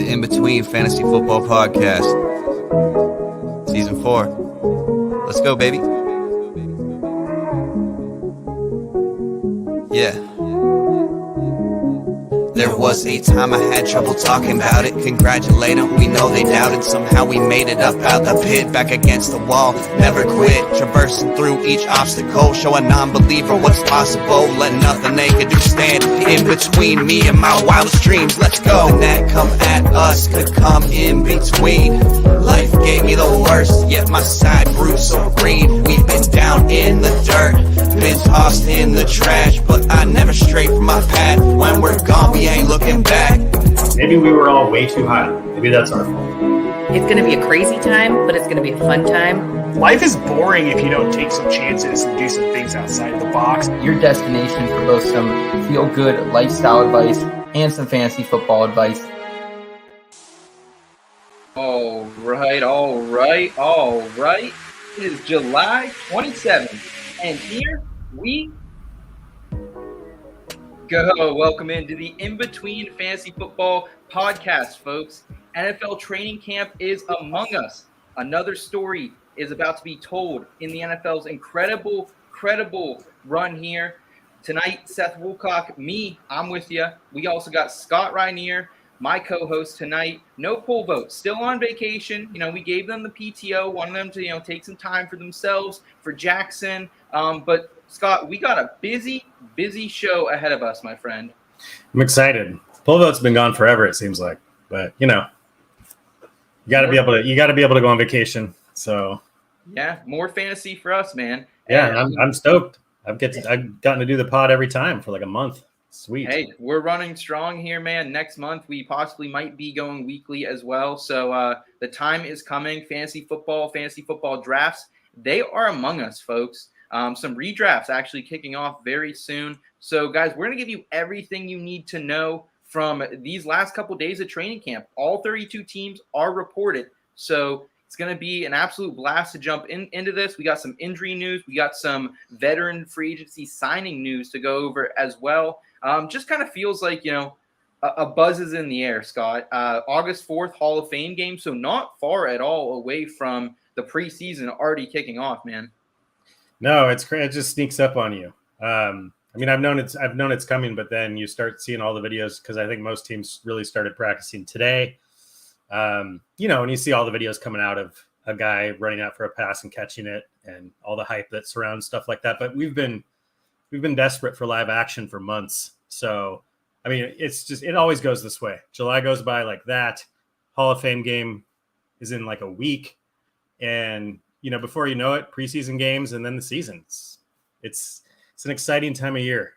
In Between Fantasy Football Podcast, Season 4. Let's go, baby. Yeah. There was a time I had trouble talking about it. Congratulate them, we know they doubted. Somehow we made it up out the pit, back against the wall, never quit. Traversing through each obstacle, show a non-believer what's possible. Let nothing they could do stand in between me and my wildest dreams. Let's go. Nothing that come at us could come in between. Life gave me the worst, yet my side grew so green. We've been down in the dirt, been tossed in the trash, but I never strayed from my path. When we're gone, we ain't looking back. Maybe we were all way too high. Maybe that's our fault. It's going to be a crazy time, but it's going to be a fun time. Life is boring if you don't take some chances and do some things outside the box. Your destination for both some feel-good lifestyle advice and some fantasy football advice. All right. It is July 27th, and here we go. Welcome into the In Between Fantasy Football Podcast, folks. NFL training camp is among us. Another story is about to be told in the NFL's incredible run here. Tonight, Seth Woolcock, I'm with you. We also got Scott Rainier, my co-host tonight. No poll votes, still on vacation. We gave them the PTO, wanted them to, take some time for themselves, for Jackson. But Scott, we got a busy show ahead of us, my friend. I'm excited. Poll vote's been gone forever, it seems like. But you got to be able to go on vacation. So yeah, more fantasy for us, man. Yeah, I'm stoked. I've gotten to do the pod every time for like a month. Sweet. Hey, we're running strong here, man. Next month, we possibly might be going weekly as well. So the time is coming. Fantasy football drafts, they are among us, folks. Some redrafts actually kicking off very soon. So, guys, we're going to give you everything you need to know from these last couple of days of training camp. All 32 teams are reported. So it's going to be an absolute blast to jump into this. We got some injury news. We got some veteran free agency signing news to go over as well. Just kind of feels like, a buzz is in the air, Scott. August 4th, Hall of Fame game. So not far at all away from the preseason already kicking off, man. No, it's crazy. It just sneaks up on you. I've known it's coming, but then you start seeing all the videos because I think most teams really started practicing today. And you see all the videos coming out of a guy running out for a pass and catching it, and all the hype that surrounds stuff like that. But we've been desperate for live action for months. So, it always goes this way. July goes by like that. Hall of Fame game is in like a week, and before you know it, preseason games and then the season. It's an exciting time of year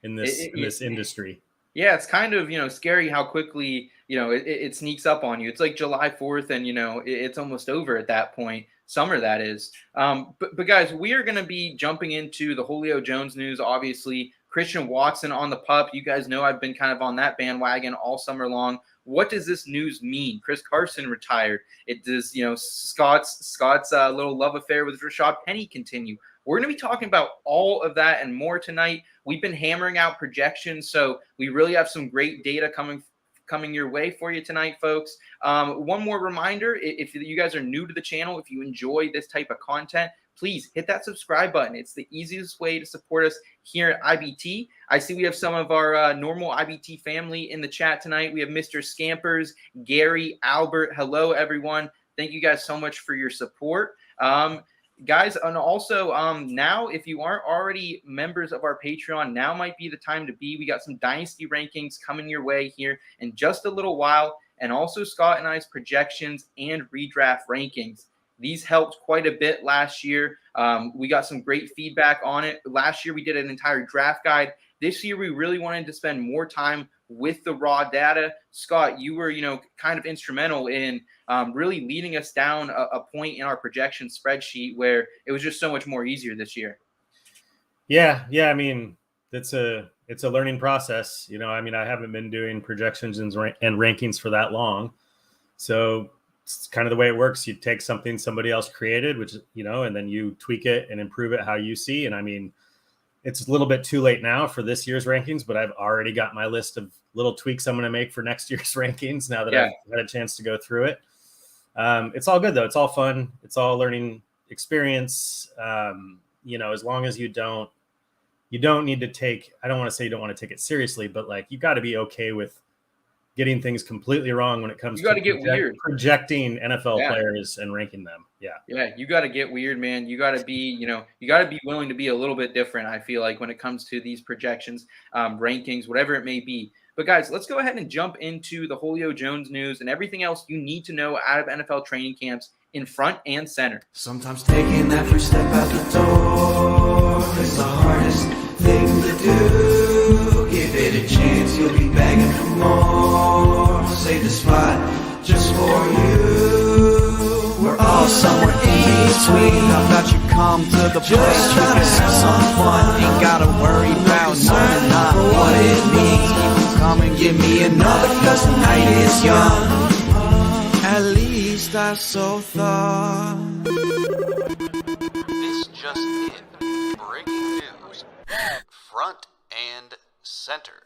in this industry. Yeah, it's kind of, scary how quickly, it sneaks up on you. It's like July 4th and, it's almost over at that point. Summer, that is. But guys, we are going to be jumping into the Julio Jones news, obviously. Christian Watson on the pup. You guys know I've been kind of on that bandwagon all summer long. What does this news mean? Chris Carson retired. It does, Scott's little love affair with Rashad Penny continue. We're going to be talking about all of that and more tonight. We've been hammering out projections, so we really have some great data coming your way for you tonight, folks. One more reminder, if you guys are new to the channel, if you enjoy this type of content, please hit that subscribe button. It's the easiest way to support us here at IBT. I see we have some of our normal IBT family in the chat tonight. We have Mr. Scampers, Gary, Albert. Hello, everyone. Thank you guys so much for your support. Guys, and also now, if you aren't already members of our Patreon, now might be the time to be. We got some dynasty rankings coming your way here in just a little while, and also Scott and I's projections and redraft rankings. These helped quite a bit last year. We got some great feedback on it. Last year, we did an entire draft guide. This year, we really wanted to spend more time with the raw data. Scott, you were, kind of instrumental in really leading us down a point in our projection spreadsheet where it was just so much more easier this year. Yeah. It's a learning process. I haven't been doing projections and rankings for that long. So it's kind of the way it works. You take something somebody else created, which, and then you tweak it and improve it how you see. And it's a little bit too late now for this year's rankings, but I've already got my list of little tweaks I'm going to make for next year's rankings now that I've had a chance to go through it. It's all good though. It's all fun. It's all learning experience. As long as you don't need to take, I don't want to say you don't want to take it seriously, but like, you got to be okay with getting things completely wrong when it comes to get weird projecting NFL players and ranking them. Yeah. You got to get weird, man. You got to be, you got to be willing to be a little bit different. I feel like when it comes to these projections, rankings, whatever it may be. But guys, let's go ahead and jump into the Julio Jones news and everything else you need to know out of NFL training camps in front and center. Sometimes taking that first step out the door is the hardest thing to do. Give it a chance, you'll be begging for more. Save the spot just for you. We're all somewhere in between. How about you come to the place you can have some fun? Ain't gotta worry about knowing not what it means. People come and give me another, cause the night is young. At least I so thought. This just in. Breaking news. Front and center.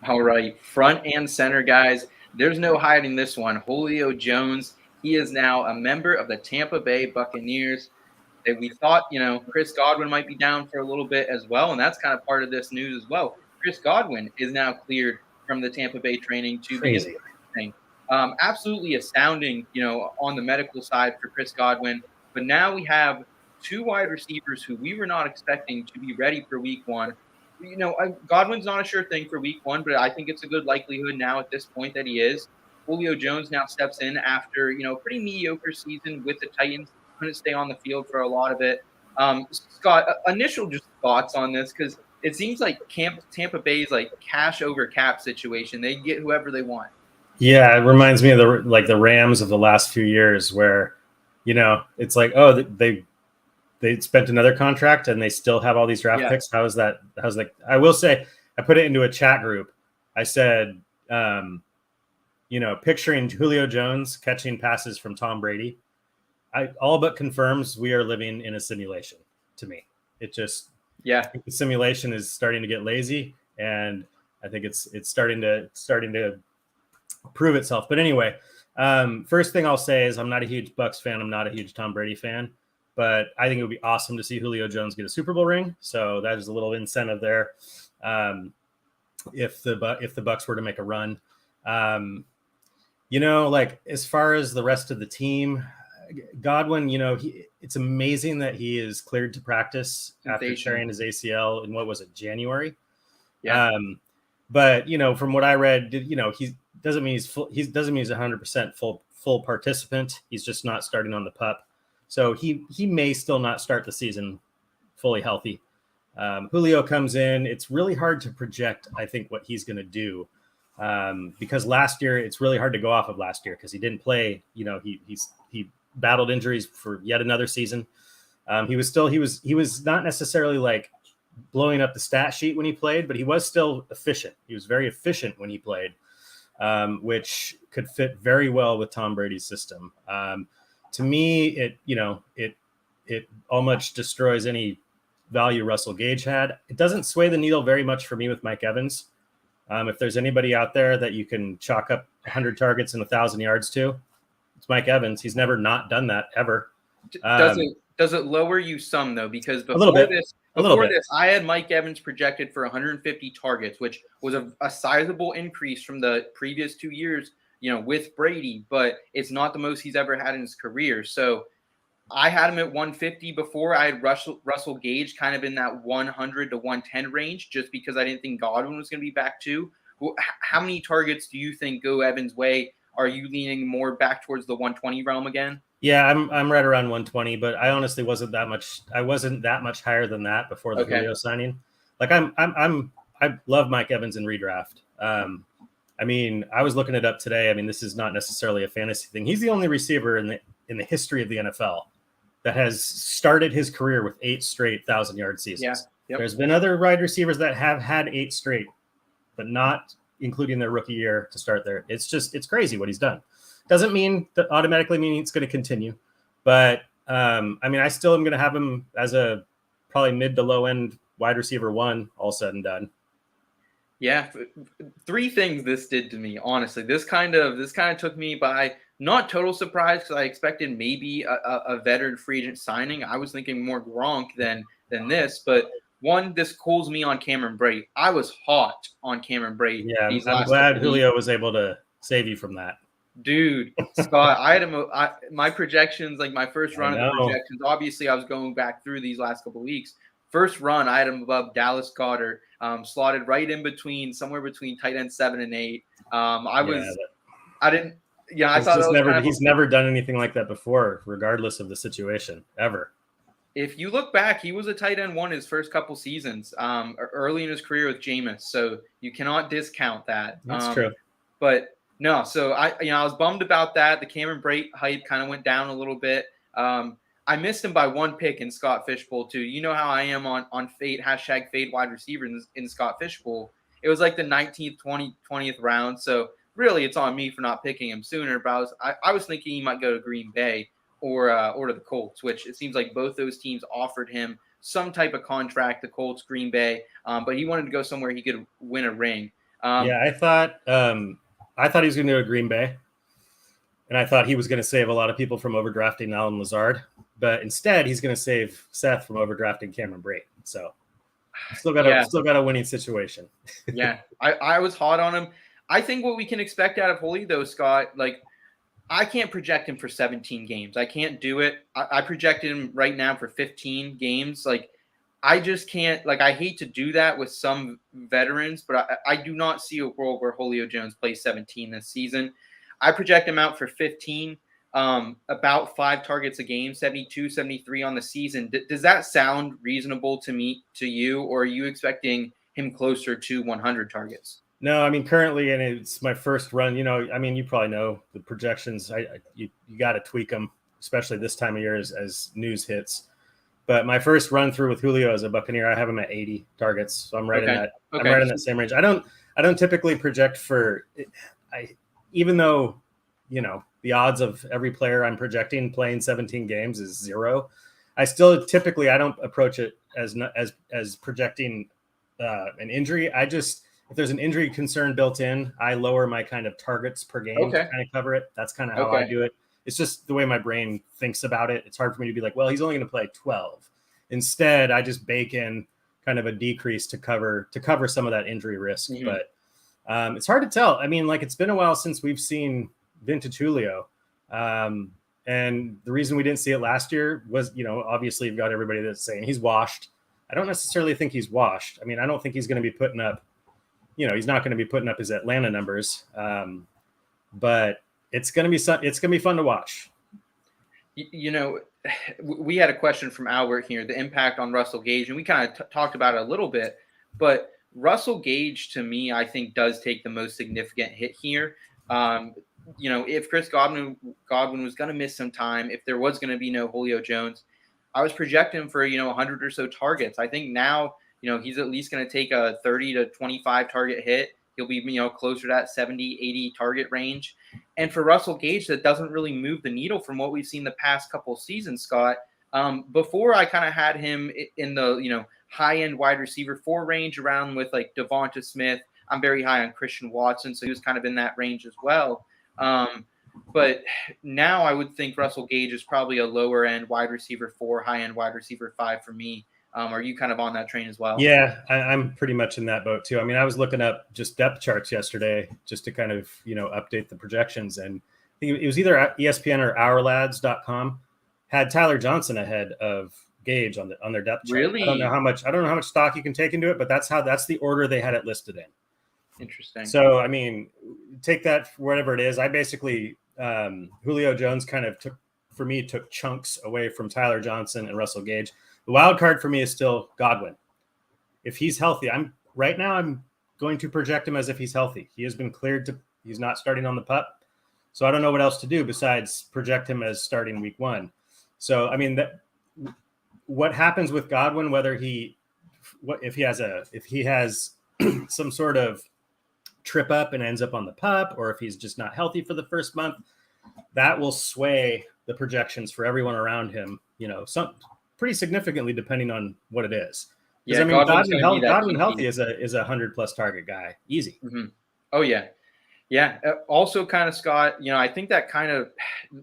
All right, front and center, guys. There's no hiding this one. Julio Jones, he is now a member of the Tampa Bay Buccaneers. And we thought, Chris Godwin might be down for a little bit as well, and that's kind of part of this news as well. Chris Godwin is now cleared from the Tampa Bay training to be thing. Absolutely astounding, on the medical side for Chris Godwin. But now we have two wide receivers who we were not expecting to be ready for week one. Godwin's not a sure thing for week one, but I think it's a good likelihood now at this point that he is. Julio Jones now steps in after, pretty mediocre season with the Titans. Couldn't stay on the field for a lot of it. Scott, initial just thoughts on this, because it seems like Tampa Bay's like cash over cap situation. They get whoever they want. Yeah, it reminds me of the Rams of the last few years where, it's like, oh, they spent another contract and they still have all these draft picks. How's that? I will say, I put it into a chat group. I said, picturing Julio Jones catching passes from Tom Brady, all but confirms we are living in a simulation to me. It just, the simulation is starting to get lazy, and I think it's starting to prove itself. But anyway, first thing I'll say is I'm not a huge Bucs fan. I'm not a huge Tom Brady fan. But I think it would be awesome to see Julio Jones get a Super Bowl ring. So that is a little incentive there. If the Bucs were to make a run, as far as the rest of the team, Godwin, it's amazing that he is cleared to practice after tearing his ACL in what was it, January? Yeah. But from what I read, he doesn't mean he's full. He doesn't mean he's 100% full participant. He's just not starting on the PUP. So he may still not start the season fully healthy. Julio comes in. It's really hard to project, I think, what he's going to do because last year it's really hard to go off of last year because he didn't play. He battled injuries for yet another season. He was not necessarily like blowing up the stat sheet when he played, but he was still efficient. He was very efficient when he played, which could fit very well with Tom Brady's system. To me, it almost destroys any value Russell Gage had. It doesn't sway the needle very much for me with Mike Evans. If there's anybody out there that you can chalk up 100 targets and 1,000 yards to, it's Mike Evans. He's never not done that ever. Does it lower you some though? Because before this, I had Mike Evans projected for 150 targets, which was a sizable increase from the previous 2 years. With Brady, but it's not the most he's ever had in his career. So I had him at 150 before. I had Russell Gage kind of in that 100 to 110 range, just because I didn't think Godwin was going to be back too. How many targets do you think go Evans' way? Are you leaning more back towards the 120 realm again? Yeah, I'm right around 120, but I honestly wasn't that much. I wasn't that much higher than that before the Julio signing. Like I love Mike Evans in redraft. I was looking it up today. This is not necessarily a fantasy thing. He's the only receiver in the history of the NFL that has started his career with 8 straight 1,000-yard seasons. Yeah. Yep. There's been other wide receivers that have had 8 straight, but not including their rookie year to start there. It's crazy what he's done. Doesn't mean that automatically mean it's going to continue, but I still am going to have him as a probably mid to low end wide receiver 1, all said and done. Yeah, 3 things this did to me. Honestly, this kind of took me by not total surprise because I expected maybe a veteran free agent signing. I was thinking more Gronk than this, but one, this cools me on Cameron Brate. I was hot on Cameron Brate. Yeah, these I'm last glad couple Julio weeks. was able to save you from that. Dude, Scott, I had him. My projections, like my first run of the projections. Obviously, I was going back through these last couple of weeks. First run, I had him above Dallas Goedert, slotted right in between, somewhere between tight end 7 and 8. I thought he's never done anything like that before, regardless of the situation, ever. If you look back, he was a tight end 1 his first couple seasons, early in his career with Jameis. So you cannot discount that. That's true. But no, so I was bummed about that. The Cameron Brate hype kind of went down a little bit. I missed him by 1 pick in Scott Fishbowl too. You know how I am on fade #fade wide receiver in Scott Fishbowl. It was like the 19th, 20th round. So really, it's on me for not picking him sooner. But I was thinking he might go to Green Bay or to the Colts, which it seems like both those teams offered him some type of contract. The Colts, Green Bay, but he wanted to go somewhere he could win a ring. I thought he was going to go to Green Bay, and I thought he was going to save a lot of people from overdrafting Allen Lazard, but instead he's going to save Seth from overdrafting Cameron Brate. So still got a winning situation. Yeah, I was hot on him. I think what we can expect out of Julio, though, Scott, like I can't project him for 17 games. I can't do it. I projected him right now for 15 games. Like I just can't. Like I hate to do that with some veterans, but I do not see a world where Julio Jones plays 17 this season. I project him out for 15, about 5 targets a game, 72, 73 on the season. Does that sound reasonable to you, or are you expecting him closer to 100 targets? No, I mean, currently, and it's my first run, you probably know the projections. You got to tweak them, especially this time of year as news hits. But my first run through with Julio as a Buccaneer, I have him at 80 targets. So I'm right in that. Okay. I'm right in that same range. I don't typically project even though, the odds of every player I'm projecting playing 17 games is 0. I still typically, I don't approach it as projecting an injury. If there's an injury concern built in, I lower my kind of targets per game to kind of cover it. That's kind of how I do it. It's just the way my brain thinks about it. It's hard for me to be like, well, he's only going to play 12. Instead, I just bake in kind of a decrease to cover some of that injury risk. Mm-hmm. But it's hard to tell. I mean, like it's been a while since we've seen vintage Julio. And the reason we didn't see it last year was, obviously you've got everybody that's saying he's washed. I don't necessarily think he's washed. I mean, I don't think he's going to be putting up, he's not going to be putting up his Atlanta numbers. But it's going to be fun to watch. We had a question from Albert here, the impact on Russell Gage, and we kind of talked about it a little bit, but Russell Gage to me, I think does take the most significant hit here. If Chris Godwin was going to miss some time, if there was going to be no Julio Jones, I was projecting for, 100 or so targets. I think now, he's at least going to take a 30 to 25 target hit. He'll be, closer to that 70, 80 target range. And for Russell Gage, that doesn't really move the needle from what we've seen the past couple of seasons, Scott. Before I kind of had him in the, high-end wide receiver 4 range around with like Devonta Smith. I'm very high on Christian Watson, so he was kind of in that range as well. But now I would think Russell Gage is probably a lower-end wide receiver 4, high-end wide receiver 5 for me. Are you kind of on that train as well? Yeah, I'm pretty much in that boat too. I mean, I was looking up just depth charts yesterday just to kind of, update the projections. And I think it was either ESPN or OurLads.com had Tyler Johnson ahead of Gage on their depth chart. Really? I don't know how much stock you can take into it, but that's the order they had it listed in. Interesting. So, I mean, take that for whatever it is. I basically, Julio Jones kind of took chunks away from Tyler Johnson and Russell Gage. The wild card for me is still Godwin. If he's healthy, I'm going to project him as if he's healthy. He has been cleared he's not starting on the PUP. So I don't know what else to do besides project him as starting week 1. So, I mean, what happens with Godwin, if he has some sort of trip up and ends up on the PUP, or if he's just not healthy for the first month, that will sway the projections for everyone around him. pretty significantly depending on what it is. Yeah, I mean, Godwin's gonna be that Godwin DP. healthy is a 100+ target guy, easy. Mm-hmm. Oh yeah. Yeah. Also, kind of, Scott, I think that kind of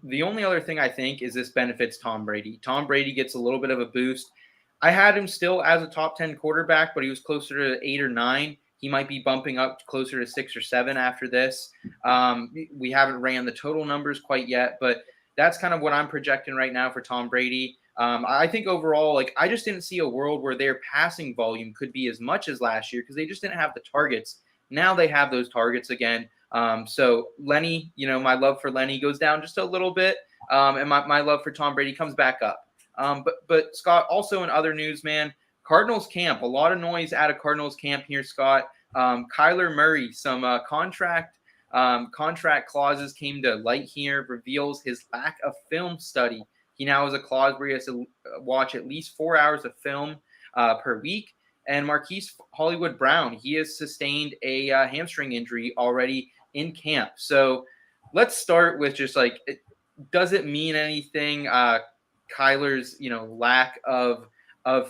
the only other thing I think is this benefits Tom Brady. Tom Brady gets a little bit of a boost. I had him still as a top 10 quarterback, but he was closer to 8 or 9. He might be bumping up closer to 6 or 7 after this. We haven't ran the total numbers quite yet, but that's kind of what I'm projecting right now for Tom Brady. I think overall, I just didn't see a world where their passing volume could be as much as last year because they just didn't have the targets. Now they have those targets again. So Lenny, my love for Lenny goes down just a little bit, and my love for Tom Brady comes back up. But Scott, also in other news, man, Cardinals camp, a lot of noise out of Cardinals camp here, Scott. Kyler Murray, some contract clauses came to light here, reveals his lack of film study. He now has a clause where he has to watch at least 4 hours of film per week. And Marquise Hollywood Brown, he has sustained a hamstring injury already in camp. So let's start with just does it mean anything? Kyler's, lack of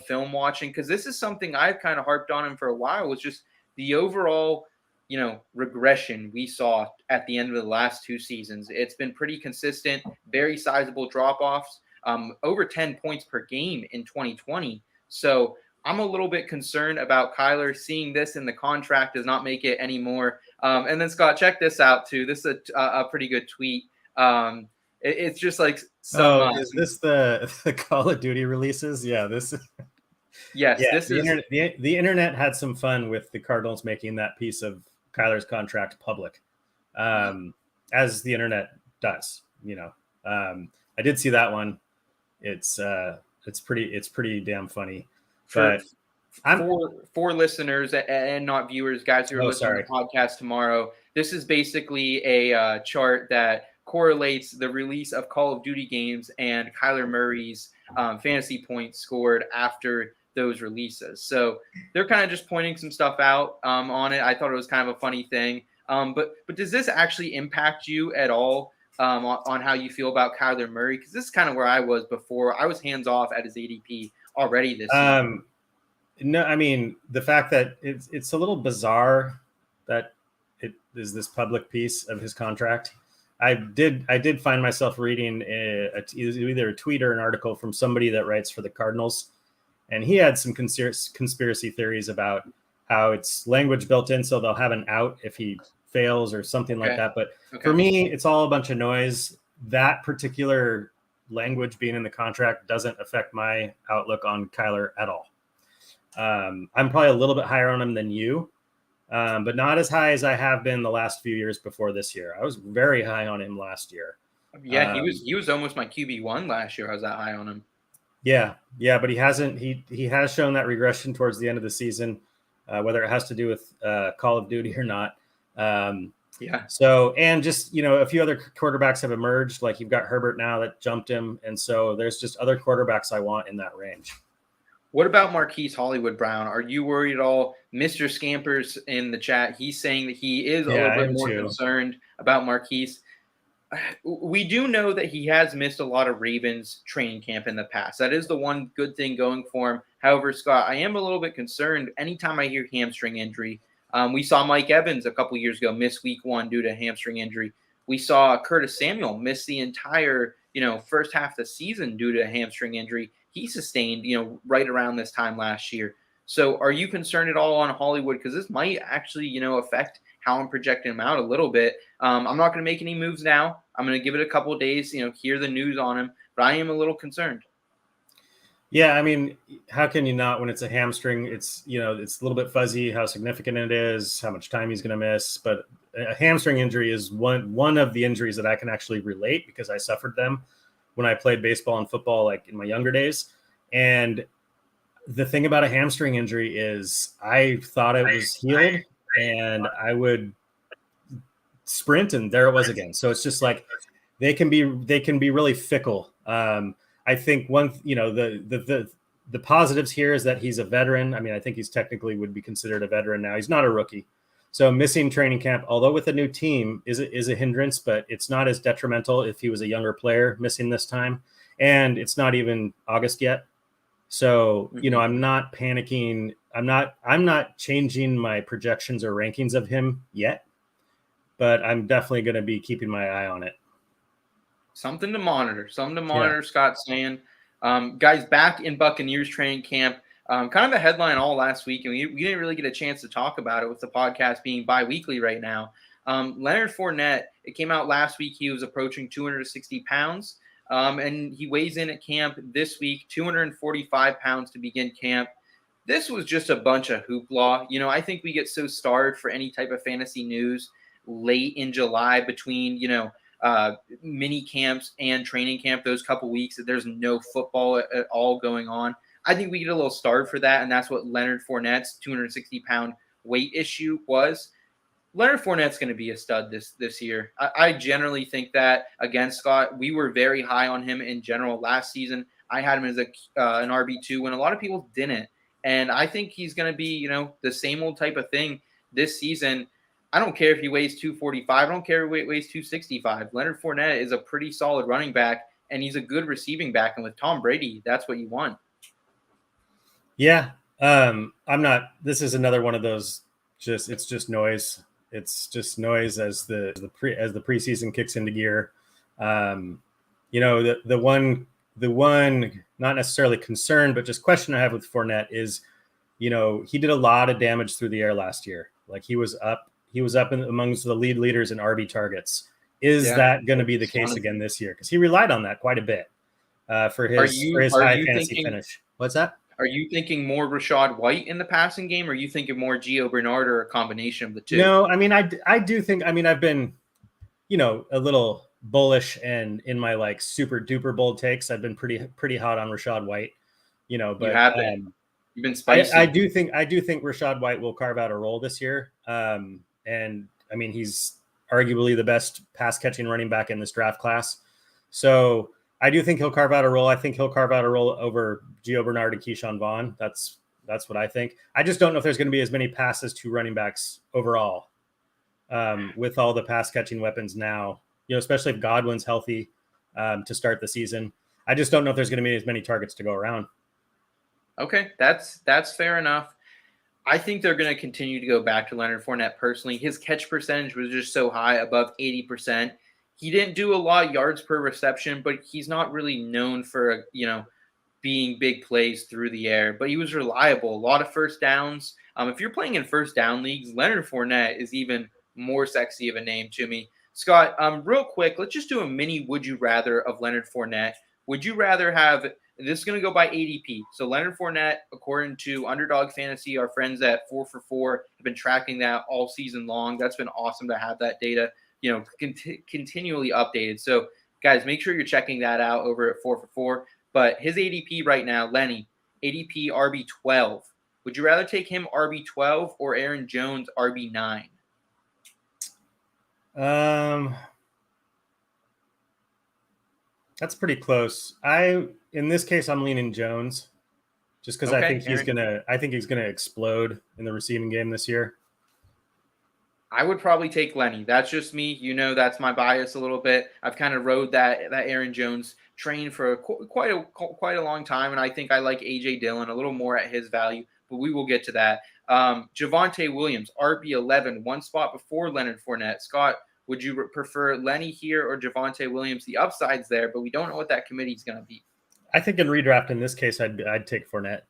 film watching, because this is something I've kind of harped on him for a while, was just the overall, regression we saw at the end of the last 2 seasons. It's been pretty consistent, very sizable drop-offs, over 10 points per game in 2020. So I'm a little bit concerned about Kyler. Seeing this in the contract does not make it any more. And then, Scott, check this out, too. This is a pretty good tweet. It's just is this the Call of Duty releases? Yeah, this. Yes, yeah, this is the internet had some fun with the Cardinals making that piece of Kyler's contract public, as the internet does. I did see that one. It's pretty damn funny. But for listeners and not viewers, guys who are listening to the podcast tomorrow, this is basically a chart that correlates the release of Call of Duty games and Kyler Murray's fantasy points scored after those releases. So they're kind of just pointing some stuff out on it. I thought it was kind of a funny thing. But does this actually impact you at all on how you feel about Kyler Murray? Because this is kind of where I was before. I was hands off at his ADP already this season. No, I mean, the fact that it's a little bizarre that it is this public piece of his contract. I did find myself reading either a tweet or an article from somebody that writes for the Cardinals, and he had some conspiracy theories about how it's language built in, so they'll have an out if he fails or something like that. But for me, it's all a bunch of noise. That particular language being in the contract doesn't affect my outlook on Kyler at all. I'm probably a little bit higher on him than you, but not as high as I have been the last few years before this year. I was very high on him last year. Yeah, he was almost my QB1 last year. I was that high on him. Yeah, but he hasn't. He has shown that regression towards the end of the season, whether it has to do with Call of Duty or not. Yeah. So, and just, a few other quarterbacks have emerged. Like you've got Herbert now that jumped him. And so there's just other quarterbacks I want in that range. What about Marquise Hollywood Brown? Are you worried at all? Mr. Scampers in the chat, he's saying that he is a little bit more concerned about Marquise. We do know that he has missed a lot of Ravens training camp in the past. That is the one good thing going for him. However, Scott, I am a little bit concerned anytime I hear hamstring injury. We saw Mike Evans a couple years ago miss week 1 due to hamstring injury. We saw Curtis Samuel miss the entire, first half of the season due to a hamstring injury he sustained, right around this time last year. So are you concerned at all on Hollywood? Because this might actually, affect how I'm projecting him out a little bit. I'm not going to make any moves now. I'm going to give it a couple of days, hear the news on him, but I am a little concerned. Yeah, I mean, how can you not when it's a hamstring? It's, it's a little bit fuzzy how significant it is, how much time he's going to miss. But a hamstring injury is one of the injuries that I can actually relate because I suffered them when I played baseball and football, like in my younger days. And the thing about a hamstring injury is I thought it was healed and I would sprint and there it was again. So it's just like they can be really fickle. I think the positives here is that he's a veteran. I mean, I think he's technically would be considered a veteran now. He's not a rookie. So missing training camp, although with a new team, is a hindrance, but it's not as detrimental if he was a younger player missing this time. And it's not even August yet. So, I'm not panicking. I'm not changing my projections or rankings of him yet, but I'm definitely going to be keeping my eye on it. Something to monitor. Scott's saying. Guys, back in Buccaneers training camp, kind of a headline all last week, and we didn't really get a chance to talk about it with the podcast being bi-weekly right now. Leonard Fournette, it came out last week, he was approaching 260 pounds, and he weighs in at camp this week, 245 pounds to begin camp. This was just a bunch of hoopla. I think we get so starved for any type of fantasy news late in July between, mini camps and training camp, those couple weeks that there's no football at all going on. I think we get a little starved for that, and that's what Leonard Fournette's 260-pound weight issue was. Leonard Fournette's going to be a stud this year. I generally think that. Again, Scott, we were very high on him in general last season. I had him as an RB2 when a lot of people didn't, and I think he's going to be, the same old type of thing this season. I don't care if he weighs 245. I don't care if he weighs 265. Leonard Fournette is a pretty solid running back, and he's a good receiving back. And with Tom Brady, that's what you want. Yeah. I'm not. This is another one of those. It's just noise. It's just noise as the preseason kicks into gear. The one not necessarily concern, but just question I have with Fournette is, he did a lot of damage through the air last year. Like he was up amongst the leaders in RB targets. Is that going to be the case again this year? Because he relied on that quite a bit for his high fantasy finish. What's that? Are you thinking more Rachaad White in the passing game, or are you thinking more Gio Bernard, or a combination of the two? No, I do think. I've been, a little bullish, and in my like super duper bold takes, I've been pretty hot on Rachaad White. But you have been. You've been spicy. I do think Rachaad White will carve out a role this year. And he's arguably the best pass catching running back in this draft class. So I do think he'll carve out a role. I think he'll carve out a role over Gio Bernard and Keyshawn Vaughn. That's what I think. I just don't know if there's going to be as many passes to running backs overall with all the pass catching weapons now, especially if Godwin's healthy to start the season. I just don't know if there's going to be as many targets to go around. Okay, that's fair enough. I think they're going to continue to go back to Leonard Fournette personally. His catch percentage was just so high, above 80%. He didn't do a lot of yards per reception, but he's not really known for, being big plays through the air. But he was reliable, a lot of first downs. If you're playing in first down leagues, Leonard Fournette is even more sexy of a name to me. Scott, real quick, let's just do a mini would you rather of Leonard Fournette. Would you rather have – this is going to go by ADP. So Leonard Fournette, according to Underdog Fantasy, our friends at 4for4 have been tracking that all season long. That's been awesome to have that data, continually updated. So, guys, make sure you're checking that out over at 4for4. But his ADP right now, Lenny, ADP RB12. Would you rather take him RB12 or Aaron Jones RB9? That's pretty close. In this case, I'm leaning Jones, just because I think he's gonna explode in the receiving game this year. I would probably take Lenny. That's just me. That's my bias a little bit. I've kind of rode that Aaron Jones train for quite a long time, and I think I like A.J. Dillon a little more at his value, but we will get to that. Javonte Williams, RB11, one spot before Leonard Fournette. Scott, would you prefer Lenny here or Javonte Williams? The upside's there, but we don't know what that committee is going to be. I think in redraft in this case, I'd take Fournette.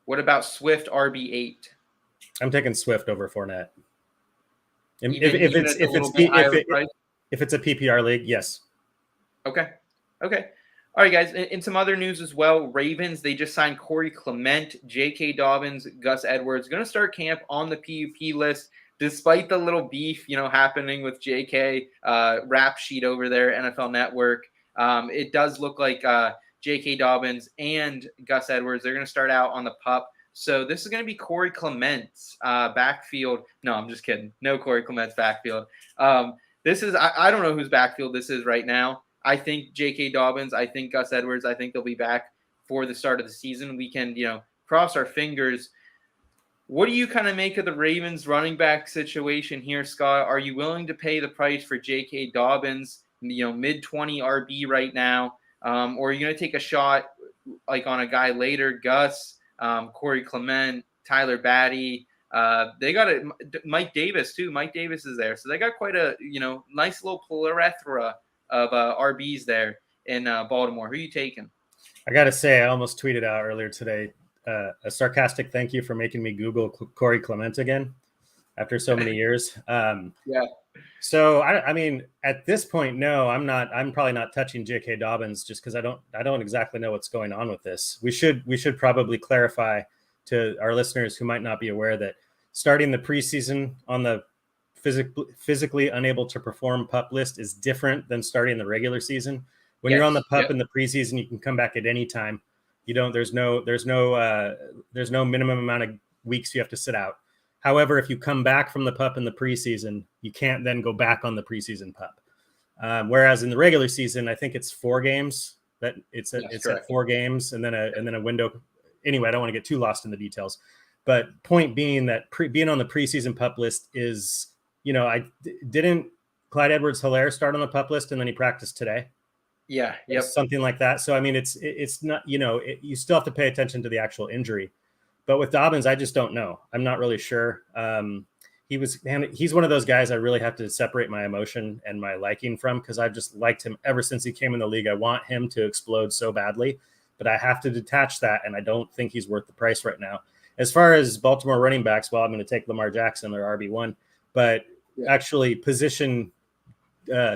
What about Swift RB8? I'm taking Swift over Fournette. If it's a PPR league, yes. Okay. All right, guys. In some other news as well, Ravens, they just signed Corey Clement, J.K. Dobbins, Gus Edwards. Going to start camp on the PUP list, despite the little beef, happening with J.K. Rap sheet over there, NFL Network. It does look like J.K. Dobbins and Gus Edwards, they're going to start out on the PUP. So this is going to be Corey Clement's backfield. No, I'm just kidding. No Corey Clement's backfield. This is I don't know whose backfield this is right now. I think J.K. Dobbins. I think Gus Edwards. I think they'll be back for the start of the season. We can, cross our fingers. What do you kind of make of the Ravens running back situation here, Scott? Are you willing to pay the price for J.K. Dobbins, mid-20 RB right now? Or are you going to take a shot like on a guy later, Gus, Corey Clement, Tyler Batty. They got Mike Davis too. Mike Davis is there, so they got quite a nice little plethora of RBs there in Baltimore. Who are you taking? I got to say, I almost tweeted out earlier today a sarcastic thank you for making me Google Corey Clement again after so many years. Yeah. So I mean, at this point, no, I'm not. I'm probably not touching J.K. Dobbins just because I don't exactly know what's going on with this. We should probably clarify to our listeners who might not be aware that starting the preseason on the physically unable to perform PUP list is different than starting the regular season. When you're on the PUP in the preseason, you can come back at any time. You don't. There's no minimum amount of weeks you have to sit out. However, if you come back from the PUP in the preseason, you can't then go back on the preseason PUP. Whereas in the regular season, I think it's 4 games. That it's at 4 games and then a window. Anyway, I don't want to get too lost in the details. But point being that being on the preseason PUP list is, didn't Clyde Edwards-Helaire start on the PUP list and then he practiced today? Yeah, yep. Something like that. So I mean, it's not, you still have to pay attention to the actual injury. But with Dobbins, I just don't know. I'm not really sure. He's one of those guys I really have to separate my emotion and my liking from, because I've just liked him ever since he came in the league. I want him to explode so badly, but I have to detach that, and I don't think he's worth the price right now. As far as Baltimore running backs, well, I'm going to take Lamar Jackson, their RB1, but actually position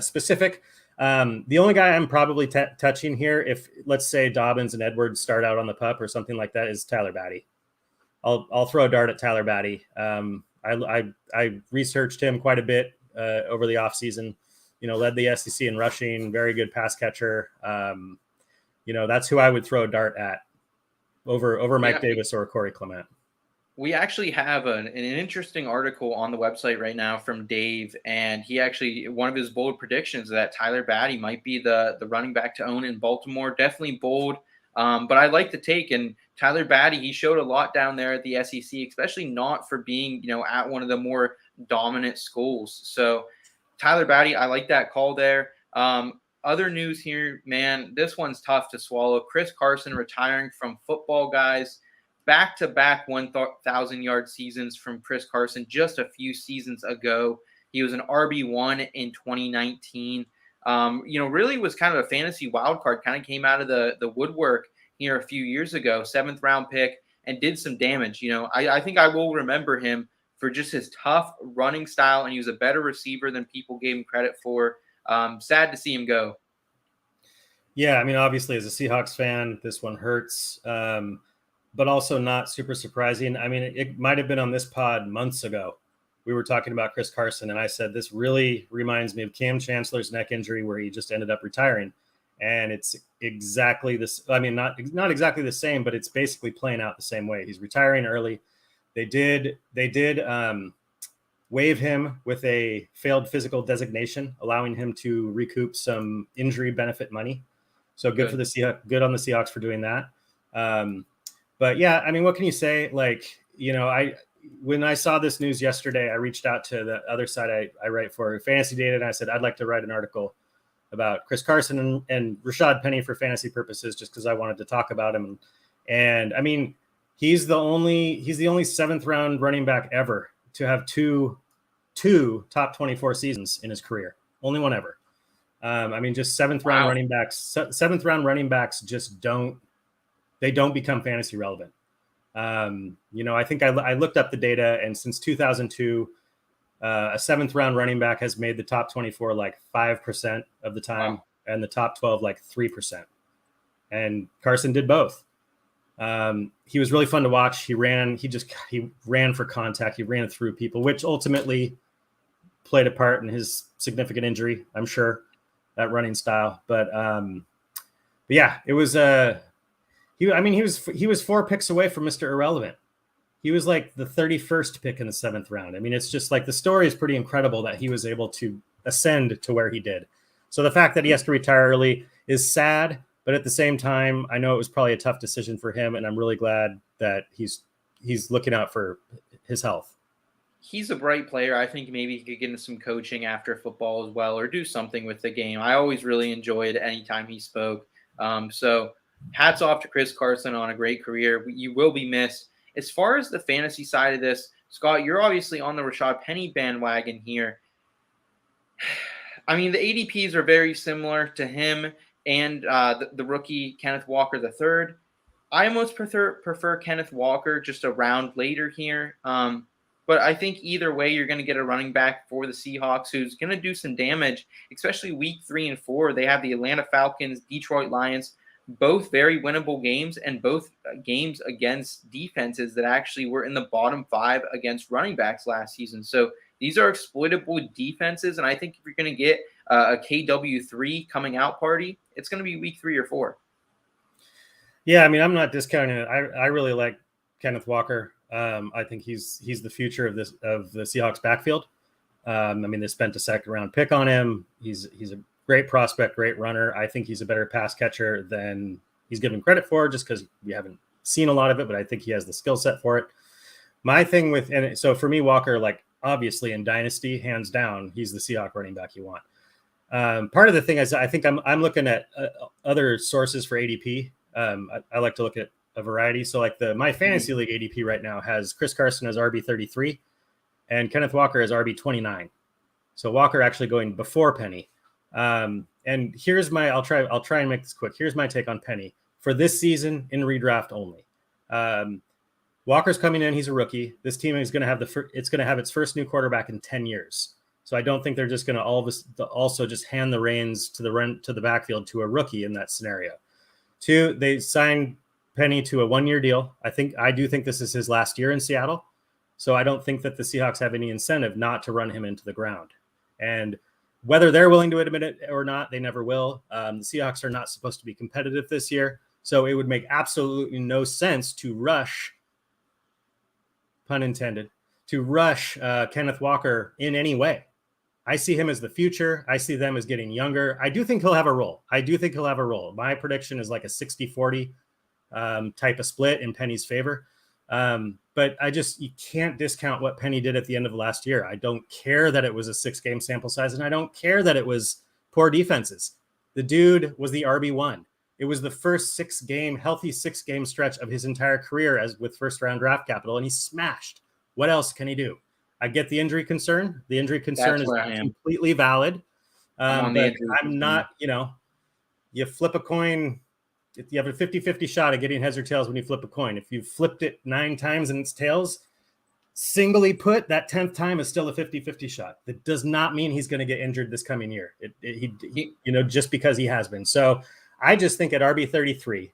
specific. The only guy I'm probably touching here, if let's say Dobbins and Edwards start out on the PUP or something like that, is Tyler Batty. I'll throw a dart at Tyler Batty. I researched him quite a bit over the offseason. Led the SEC in rushing, very good pass catcher. That's who I would throw a dart at over Mike Davis or Corey Clement. We actually have an interesting article on the website right now from Dave, and he actually, one of his bold predictions is that Tyler Batty might be the running back to own in Baltimore. Definitely bold, but I like to take. And Tyler Batty, he showed a lot down there at the SEC, especially not for being, at one of the more dominant schools. So Tyler Batty, I like that call there. Other news here, man, this one's tough to swallow. Chris Carson retiring from football, guys. Back-to-back 1,000-yard seasons from Chris Carson just a few seasons ago. He was an RB1 in 2019. Really was kind of a fantasy wild card, kind of came out of the woodwork here a few years ago, 7th round pick, and did some damage. I think I will remember him for just his tough running style, and he was a better receiver than people gave him credit for. Sad to see him go. Yeah, I mean, obviously, as a Seahawks fan, this one hurts, but also not super surprising. I mean, it might have been on this pod months ago. We were talking about Chris Carson, and I said, this really reminds me of Cam Chancellor's neck injury where he just ended up retiring. And it's exactly this. I mean, not exactly the same, but it's basically playing out the same way. He's retiring early. They did waive him with a failed physical designation, allowing him to recoup some injury benefit money. So good for the Seahawks. Good on the Seahawks for doing that. But yeah, I mean, what can you say? When I saw this news yesterday, I reached out to the other side I write for, Fantasy Data, and I said I'd like to write an article about Chris Carson and Rashad Penny for fantasy purposes, just because I wanted to talk about him. And I mean, he's the only 7th round running back ever to have two top 24 seasons in his career. Only one ever. I mean, just 7th round running backs just don't become fantasy relevant. I think I looked up the data, and since 2002, a 7th round running back has made the top 24 like 5% of the time, and the top 12 like 3%. And Carson did both. He was really fun to watch. He ran for contact. He ran through people, which ultimately played a part in his significant injury, I'm sure, that running style. But yeah, it was he was 4 picks away from Mr. Irrelevant. He was like the 31st pick in the 7th round. I mean, it's just like the story is pretty incredible that he was able to ascend to where he did. So the fact that he has to retire early is sad, but at the same time, I know it was probably a tough decision for him, and I'm really glad that he's looking out for his health. He's a bright player. I think maybe he could get into some coaching after football as well, or do something with the game. I always really enjoyed anytime he spoke. So hats off to Chris Carson on a great career. You will be missed. As far as the fantasy side of this, Scott, you're obviously on the Rashad Penny bandwagon here. I mean, the ADPs are very similar to him and the rookie Kenneth Walker III. I almost prefer Kenneth Walker just a round later here. But I think either way, you're going to get a running back for the Seahawks who's going to do some damage, especially week 3 and 4. They have the Atlanta Falcons, Detroit Lions, both very winnable games, and both games against defenses that actually were in the bottom 5 against running backs last season. So these are exploitable defenses, and I think if you're going to get a KW3 coming out party, it's going to be week 3 or 4. Yeah, I mean, I'm not discounting it. I really like Kenneth Walker. I think he's the future of the Seahawks backfield. I mean, they spent a second round pick on him. He's a great prospect, great runner. I think he's a better pass catcher than he's given credit for, just because we haven't seen a lot of it. But I think he has the skill set for it. My thing with so for me, Walker, like obviously in Dynasty, hands down, he's the Seahawks running back you want. Part of the thing is I think I'm looking at other sources for ADP. I like to look at a variety. So like my fantasy league ADP right now has Chris Carson as RB33 and Kenneth Walker as RB29. So Walker actually going before Penny. And here's I'll try and make this quick. Here's my take on Penny for this season in redraft only. Walker's coming in. He's a rookie. This team is going to have it's going to have its first new quarterback in 10 years. So I don't think they're just going to also just hand the reins to the backfield to a rookie in that scenario. 2, they signed Penny to a 1-year deal. I do think this is his last year in Seattle. So I don't think that the Seahawks have any incentive not to run him into the ground. And whether they're willing to admit it or not, they never will. The Seahawks are not supposed to be competitive this year. So it would make absolutely no sense to rush, pun intended, to rush Kenneth Walker in any way. I see him as the future. I see them as getting younger. I do think he'll have a role. My prediction is like a 60-40 type of split in Penny's favor. But you can't discount what Penny did at the end of last year. I don't care that it was a 6-game sample size, and I don't care that it was poor defenses. The dude was the RB1. It was the first healthy 6-game stretch of his entire career with first-round draft capital, and he smashed. What else can he do? I get the injury concern. The injury concern is completely valid. But I'm not, you flip a coin. You have a 50-50 shot at getting heads or tails when you flip a coin. If you flipped it 9 times and it's tails, singly put, that 10th time is still a 50-50 shot. That does not mean he's going to get injured this coming year. He just because he has been. So I just think at RB33,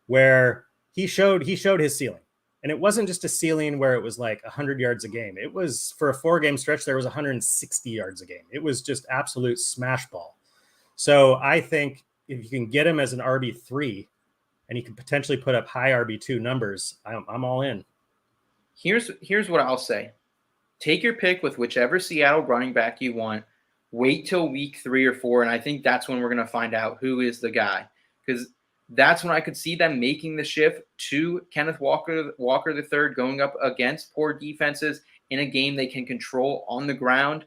where he showed his ceiling. And it wasn't just a ceiling where it was like 100 yards a game. It was, for a 4-game stretch, there was 160 yards a game. It was just absolute smash ball. So I think if you can get him as an RB3 and he can potentially put up high RB2 numbers, I'm all in. Here's what I'll say. Take your pick with whichever Seattle running back you want. Wait till week 3 or 4, and I think that's when we're going to find out who is the guy. Because that's when I could see them making the shift to Kenneth Walker III, going up against poor defenses in a game they can control on the ground.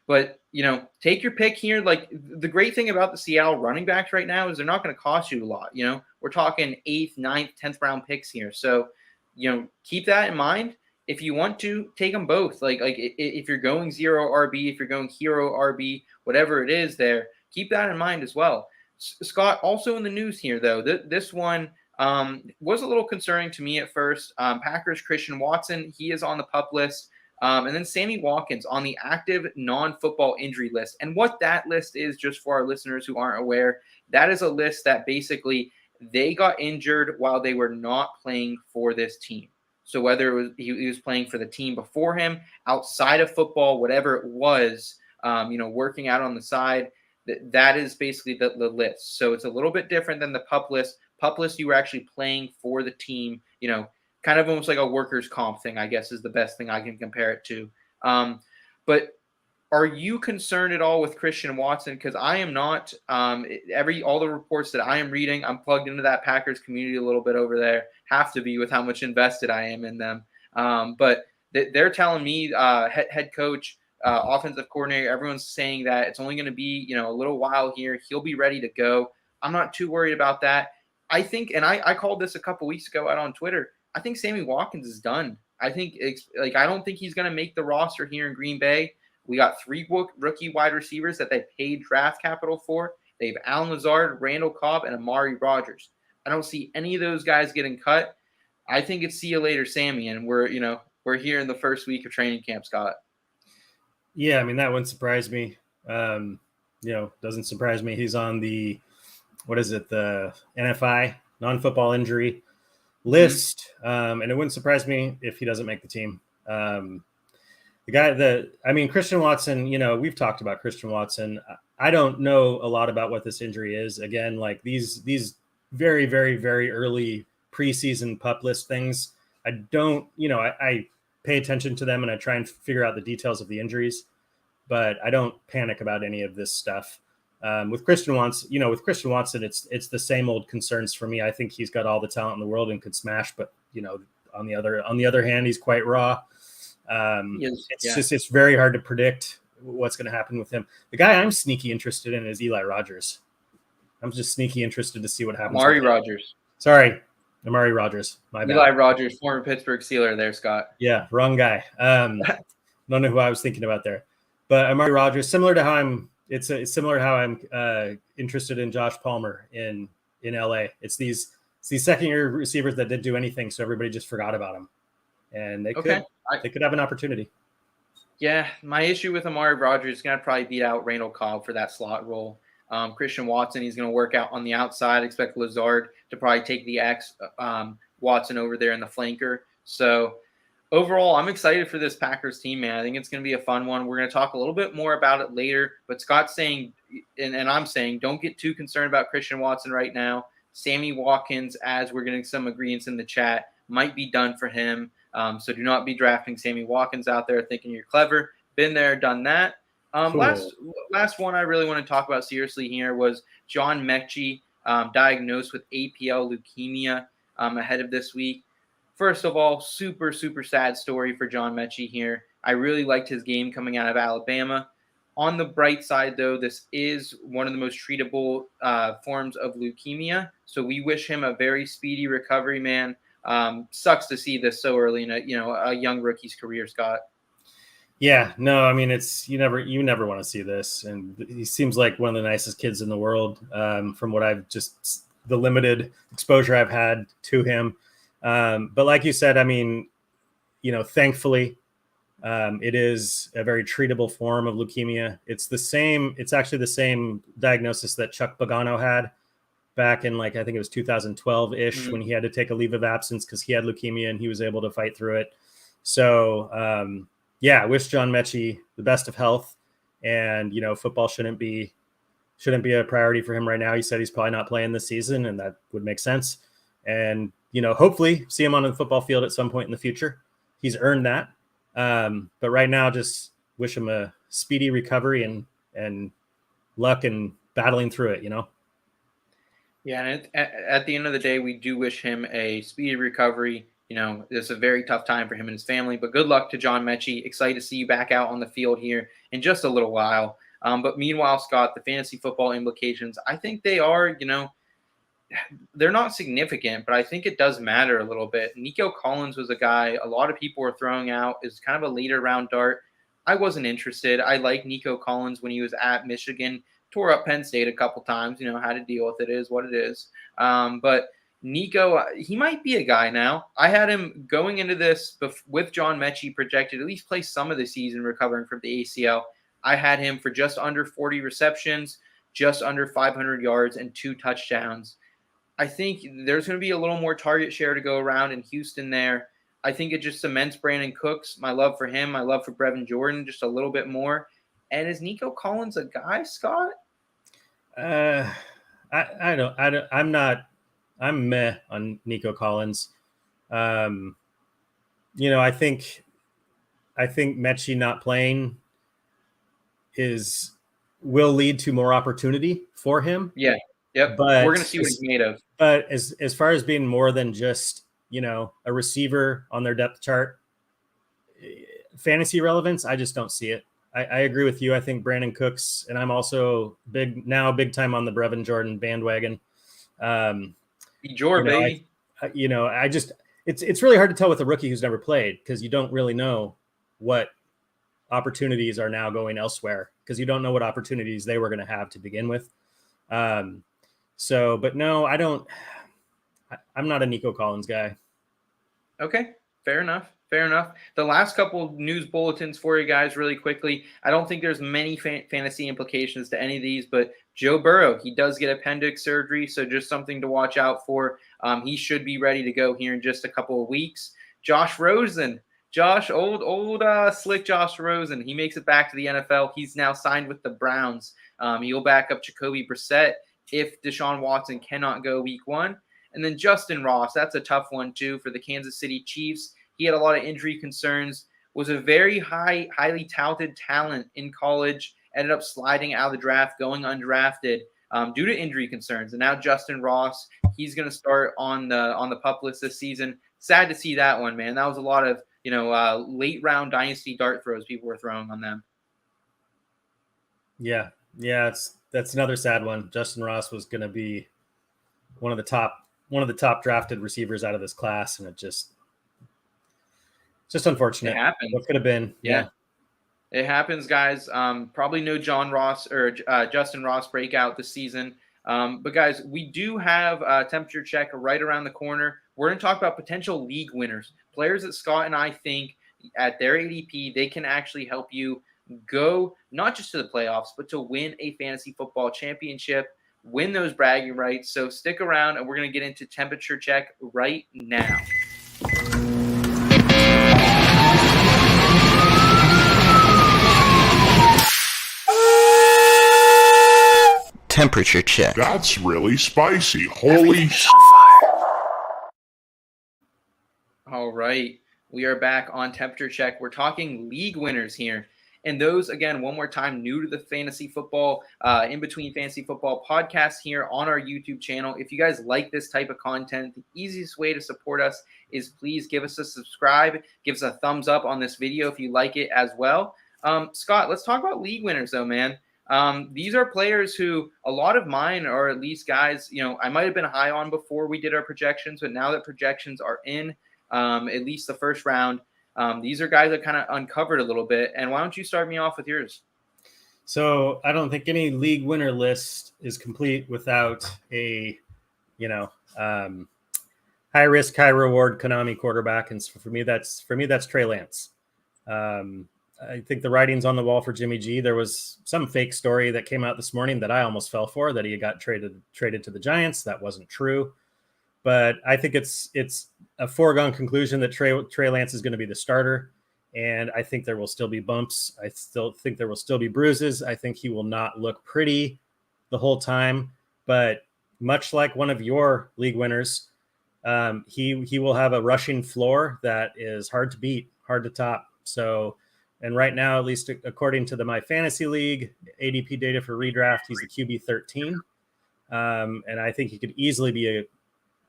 But, take your pick here. Like, the great thing about the Seattle running backs right now is they're not going to cost you a lot. We're talking 8th, 9th, 10th round picks here. So, keep that in mind. If you want to, take them both. Like if you're going 0 RB, if you're going hero RB, whatever it is there, keep that in mind as well. Scott, also in the news here, though, this one was a little concerning to me at first. Packers Christian Watson, he is on the PUP list. And then Sammy Watkins on the active non-football injury list. And what that list is, just for our listeners who aren't aware, that is a list that basically they got injured while they were not playing for this team. So whether it was he was playing for the team before him, outside of football, whatever it was, working out on the side, that is basically the list. So it's a little bit different than the PUP list. PUP list, you were actually playing for the team, kind of almost like a workers' comp thing, I guess, is the best thing I can compare it to. But are you concerned at all with Christian Watson? Because I am not. All the reports that I am reading, I'm plugged into that Packers community a little bit over there. Have to be with how much invested I am in them. But they're telling me, head coach, offensive coordinator, everyone's saying that it's only going to be a little while here. He'll be ready to go. I'm not too worried about that. I think, and I called this a couple weeks ago out on Twitter. I think Sammy Watkins is done. I think I don't think he's going to make the roster here in Green Bay. We got 3 rookie wide receivers that they paid draft capital for. They have Allen Lazard, Randall Cobb, and Amari Rogers. I don't see any of those guys getting cut. I think it's see you later, Sammy, and we're here in the first week of training camp, Scott. Yeah, I mean, that wouldn't surprise me. Doesn't surprise me. He's on the NFI, non-football injury list. And it wouldn't surprise me if he doesn't make the team. Christian Watson, we've talked about Christian Watson. I don't know a lot about what this injury is. Again, like these very, very, very early preseason pup list things, I don't, I pay attention to them and I try and figure out the details of the injuries, but I don't panic about any of this stuff. With Christian Watson, it's the same old concerns for me. I think he's got all the talent in the world and could smash, but on the other hand, he's quite raw. It's very hard to predict what's going to happen with him. The guy I'm sneaky interested in is Eli Rogers. I'm just sneaky interested to see what happens. Amari Rogers. Sorry, Amari Rogers. My bad. Eli Rogers, former Pittsburgh Steeler there, Scott. Yeah, wrong guy. Don't know who I was thinking about there. But Amari Rogers, similar to how I'm interested in Josh Palmer in LA. It's these second-year receivers that didn't do anything, so everybody just forgot about them. And they could have an opportunity. Yeah, my issue with Amari Rogers is going to probably beat out Randall Cobb for that slot role. Christian Watson, he's going to work out on the outside. Expect Lazard to probably take the X. Watson over there in the flanker. So overall, I'm excited for this Packers team, man. I think it's going to be a fun one. We're going to talk a little bit more about it later. But Scott's saying, and I'm saying, don't get too concerned about Christian Watson right now. Sammy Watkins, as we're getting some agreements in the chat, might be done for him. So do not be drafting Sammy Watkins out there thinking you're clever. Been there, done that. Cool. Last one I really want to talk about seriously here was John Mechie, diagnosed with APL leukemia ahead of this week. First of all, super, super sad story for John Mechie here. I really liked his game coming out of Alabama. On the bright side, though, this is one of the most treatable forms of leukemia. So we wish him a very speedy recovery, man. Sucks to see this so early in a young rookie's career, Scott. Yeah, no, I mean, you never want to see this. And he seems like one of the nicest kids in the world, from what the limited exposure I've had to him. But like you said, I mean, thankfully, it is a very treatable form of leukemia. It's actually the same diagnosis that Chuck Pagano had back in I think it was 2012-ish when he had to take a leave of absence because he had leukemia and he was able to fight through it. So, I wish John Mechie the best of health, and football shouldn't be a priority for him right now. He said he's probably not playing this season, and that would make sense. And hopefully see him on the football field at some point in the future. He's earned that. But right now, just wish him a speedy recovery and luck and battling through it. Yeah, and at the end of the day, we do wish him a speedy recovery. It's a very tough time for him and his family, but good luck to John Mechie. Excited to see you back out on the field here in just a little while. But meanwhile, Scott, the fantasy football implications, I think they are, they're not significant, but I think it does matter a little bit. Nico Collins was a guy a lot of people were throwing out as kind of a later round dart. I wasn't interested. I like Nico Collins when he was at Michigan, tore up Penn State a couple times, had to deal with it is what it is. But Nico, he might be a guy now. I had him going into this with John Mechie projected at least play some of the season recovering from the ACL. I had him for just under 40 receptions, just under 500 yards, and 2 touchdowns. I think there's going to be a little more target share to go around in Houston there. I think it just cements Brandon Cooks, my love for him, my love for Brevin Jordan, just a little bit more. And is Nico Collins a guy, Scott? I'm meh on Nico Collins. I think Mechie not playing will lead to more opportunity for him. Yeah. Yep. But we're going to see what he's made of. But as far as being more than just, a receiver on their depth chart, fantasy relevance, I just don't see it. I agree with you. I think Brandon Cooks, and I'm also big time on the Brevin Jordan bandwagon. Jor, baby. It's really hard to tell with a rookie who's never played, because you don't really know what opportunities are now going elsewhere, because you don't know what opportunities they were going to have to begin with. But no, I'm not a Nico Collins guy. Okay, fair enough. The last couple of news bulletins for you guys really quickly. I don't think there's many fantasy implications to any of these, but Joe Burrow, he does get appendix surgery, so just something to watch out for. He should be ready to go here in just a couple of weeks. Josh Rosen, old slick Josh Rosen, he makes it back to the NFL. He's now signed with the Browns. He'll back up Jacoby Brissett if Deshaun Watson cannot go week 1. And then Justin Ross, that's a tough one too for the Kansas City Chiefs. He had a lot of injury concerns, was a very highly touted talent in college, ended up sliding out of the draft, going undrafted due to injury concerns. And now Justin Ross, he's going to start on the PUP list this season. Sad to see that one, man. That was a lot of late round dynasty dart throws people were throwing on them. Yeah, that's another sad one. Justin Ross was going to be one of the top drafted receivers out of this class, and it's just unfortunate. It happened. What could have been? Yeah. It happens, guys. Probably no John Ross or Justin Ross breakout this season. But guys, we do have a temperature check right around the corner. We're going to talk about potential league winners, players that Scott and I think at their ADP, they can actually help you go not just to the playoffs, but to win a fantasy football championship, win those bragging rights. So stick around, and we're going to get into temperature check right now. Temperature check. That's really spicy. Holy shit. All right. We are back on temperature check. We're talking league winners here. And those, again, one more time, new to the fantasy football, in between fantasy football podcast here on our YouTube channel. If you guys like this type of content, the easiest way to support us is please give us a subscribe, give us a thumbs up on this video if you like it as well. Scott, let's talk about league winners though, man. These are players who a lot of mine are at least guys, I might have been high on before we did our projections, but now that projections are in, at least the first round, these are guys that kind of uncovered a little bit. And why don't you start me off with yours? So I don't think any league winner list is complete without a, high risk, high reward Konami quarterback. And so for me, that's Trey Lance. I think the writing's on the wall for Jimmy G. There was some fake story that came out this morning that I almost fell for, that he got traded to the Giants. That wasn't true. But I think it's a foregone conclusion that Trey Lance is going to be the starter. And I think there will still be bumps. I still think there will still be bruises. I think he will not look pretty the whole time. But much like one of your league winners, he will have a rushing floor that is hard to beat, hard to top. So, and right now, at least according to the My Fantasy League ADP data for redraft, he's a QB 13. And I think he could easily be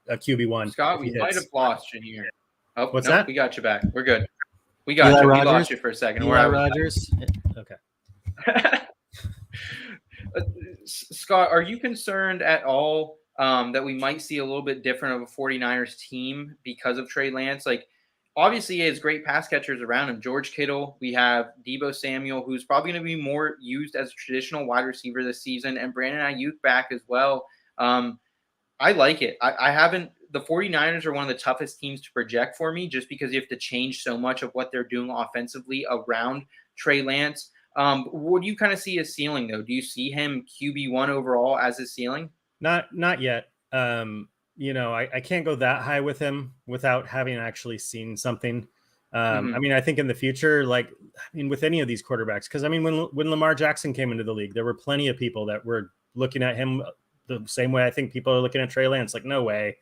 a QB1. Scott, we might have lost you here. Oh, what's that? We got you back. We're good. We got Eli you. Rogers? We lost you for a second. Eli Rogers. Okay. Scott, are you concerned at all that we might see a little bit different of a 49ers team because of Trey Lance? Like, obviously, he has great pass catchers around him. George Kittle. We have Deebo Samuel, who's probably going to be more used as a traditional wide receiver this season, and Brandon Ayuk back as well. I like it. I haven't. The 49ers are one of the toughest teams to project for me, just because you have to change so much of what they're doing offensively around Trey Lance. What do you kind of see his ceiling, though? Do you see him QB1 overall as his ceiling? Not yet. I can't go that high with him without having actually seen something. I mean, I think in the future, with any of these quarterbacks, because when Lamar Jackson came into the league, there were plenty of people that were looking at him the same way I think people are looking at Trey Lance. Like, no way.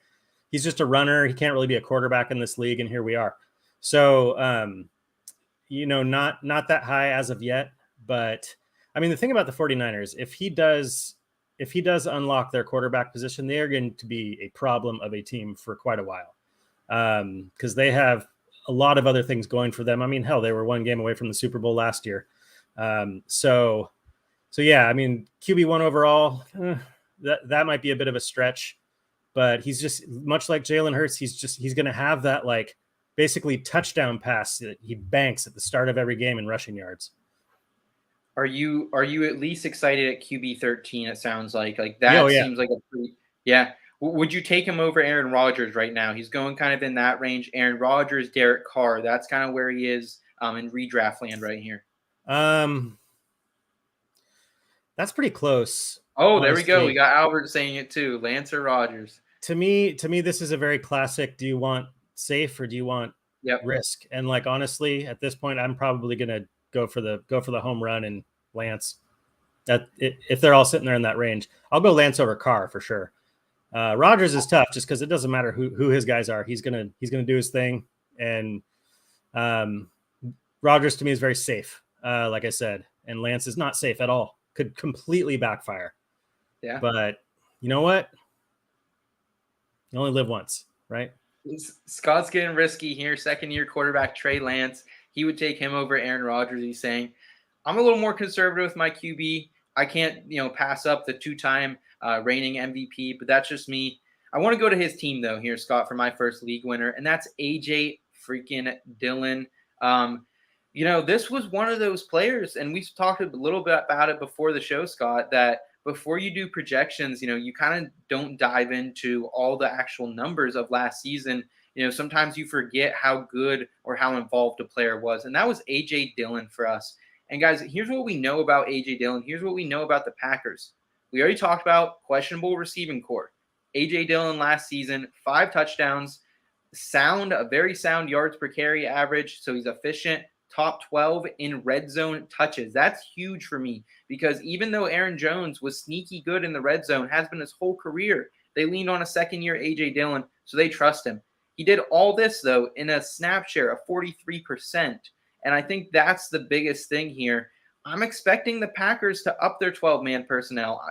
He's just a runner. He can't really be a quarterback in this league. And here we are. So, not that high as of yet. But I mean, the thing about the 49ers, if he does unlock their quarterback position, they are going to be a problem of a team for quite a while. Because they have a lot of other things going for them. I mean, hell, they were one game away from the Super Bowl last year. So yeah, I mean, QB1 overall, that might be a bit of a stretch. but he's just much like Jalen Hurts. He's going to have that like basically touchdown pass that he banks at the start of every game in rushing yards. Are you at least excited at QB 13? It sounds like that seems like a pretty Would you take him over Aaron Rodgers right now? He's going kind of in that range. Aaron Rodgers, Derek Carr. That's kind of where he is in redraft land right here. That's pretty close. Oh, honestly. There we go. We got Albert saying it too. Lance or Rodgers. To me, this is a very classic. Do you want safe or do you want risk? And like honestly, at this point, I'm probably gonna go for the home run and Lance. If they're all sitting there in that range, I'll go Lance over Carr for sure. Rodgers is tough just because it doesn't matter who his guys are. He's gonna do his thing, and Rodgers to me is very safe, like I said, and Lance is not safe at all. Could completely backfire. Yeah, but you know what? You only live once, right? Scott's getting risky here. Second-year quarterback Trey Lance. He would take him over Aaron Rodgers. He's saying, I'm a little more conservative with my QB. I can't, pass up the two-time reigning MVP, but that's just me. I want to go to his team, though, here, Scott, for my first league winner, and that's A.J. freaking Dillon. This was one of those players, and we've talked a little bit about it before the show, Scott, that before you do projections, you kind of don't dive into all the actual numbers of last season. Sometimes you forget how good or how involved a player was, and that was A.J. Dillon for us. And guys, here's what we know about A.J. Dillon. Here's what we know about the Packers. We already talked about questionable receiving core. A.J. Dillon last season, 5 touchdowns, a very sound yards per carry average. So he's efficient, top 12 in red zone touches. That's huge for me because even though Aaron Jones was sneaky good in the red zone, has been his whole career, they leaned on a second-year A.J. Dillon, so they trust him. He did all this, though, in a snap share of 43%. And I think that's the biggest thing here. I'm expecting the Packers to up their 12-man personnel,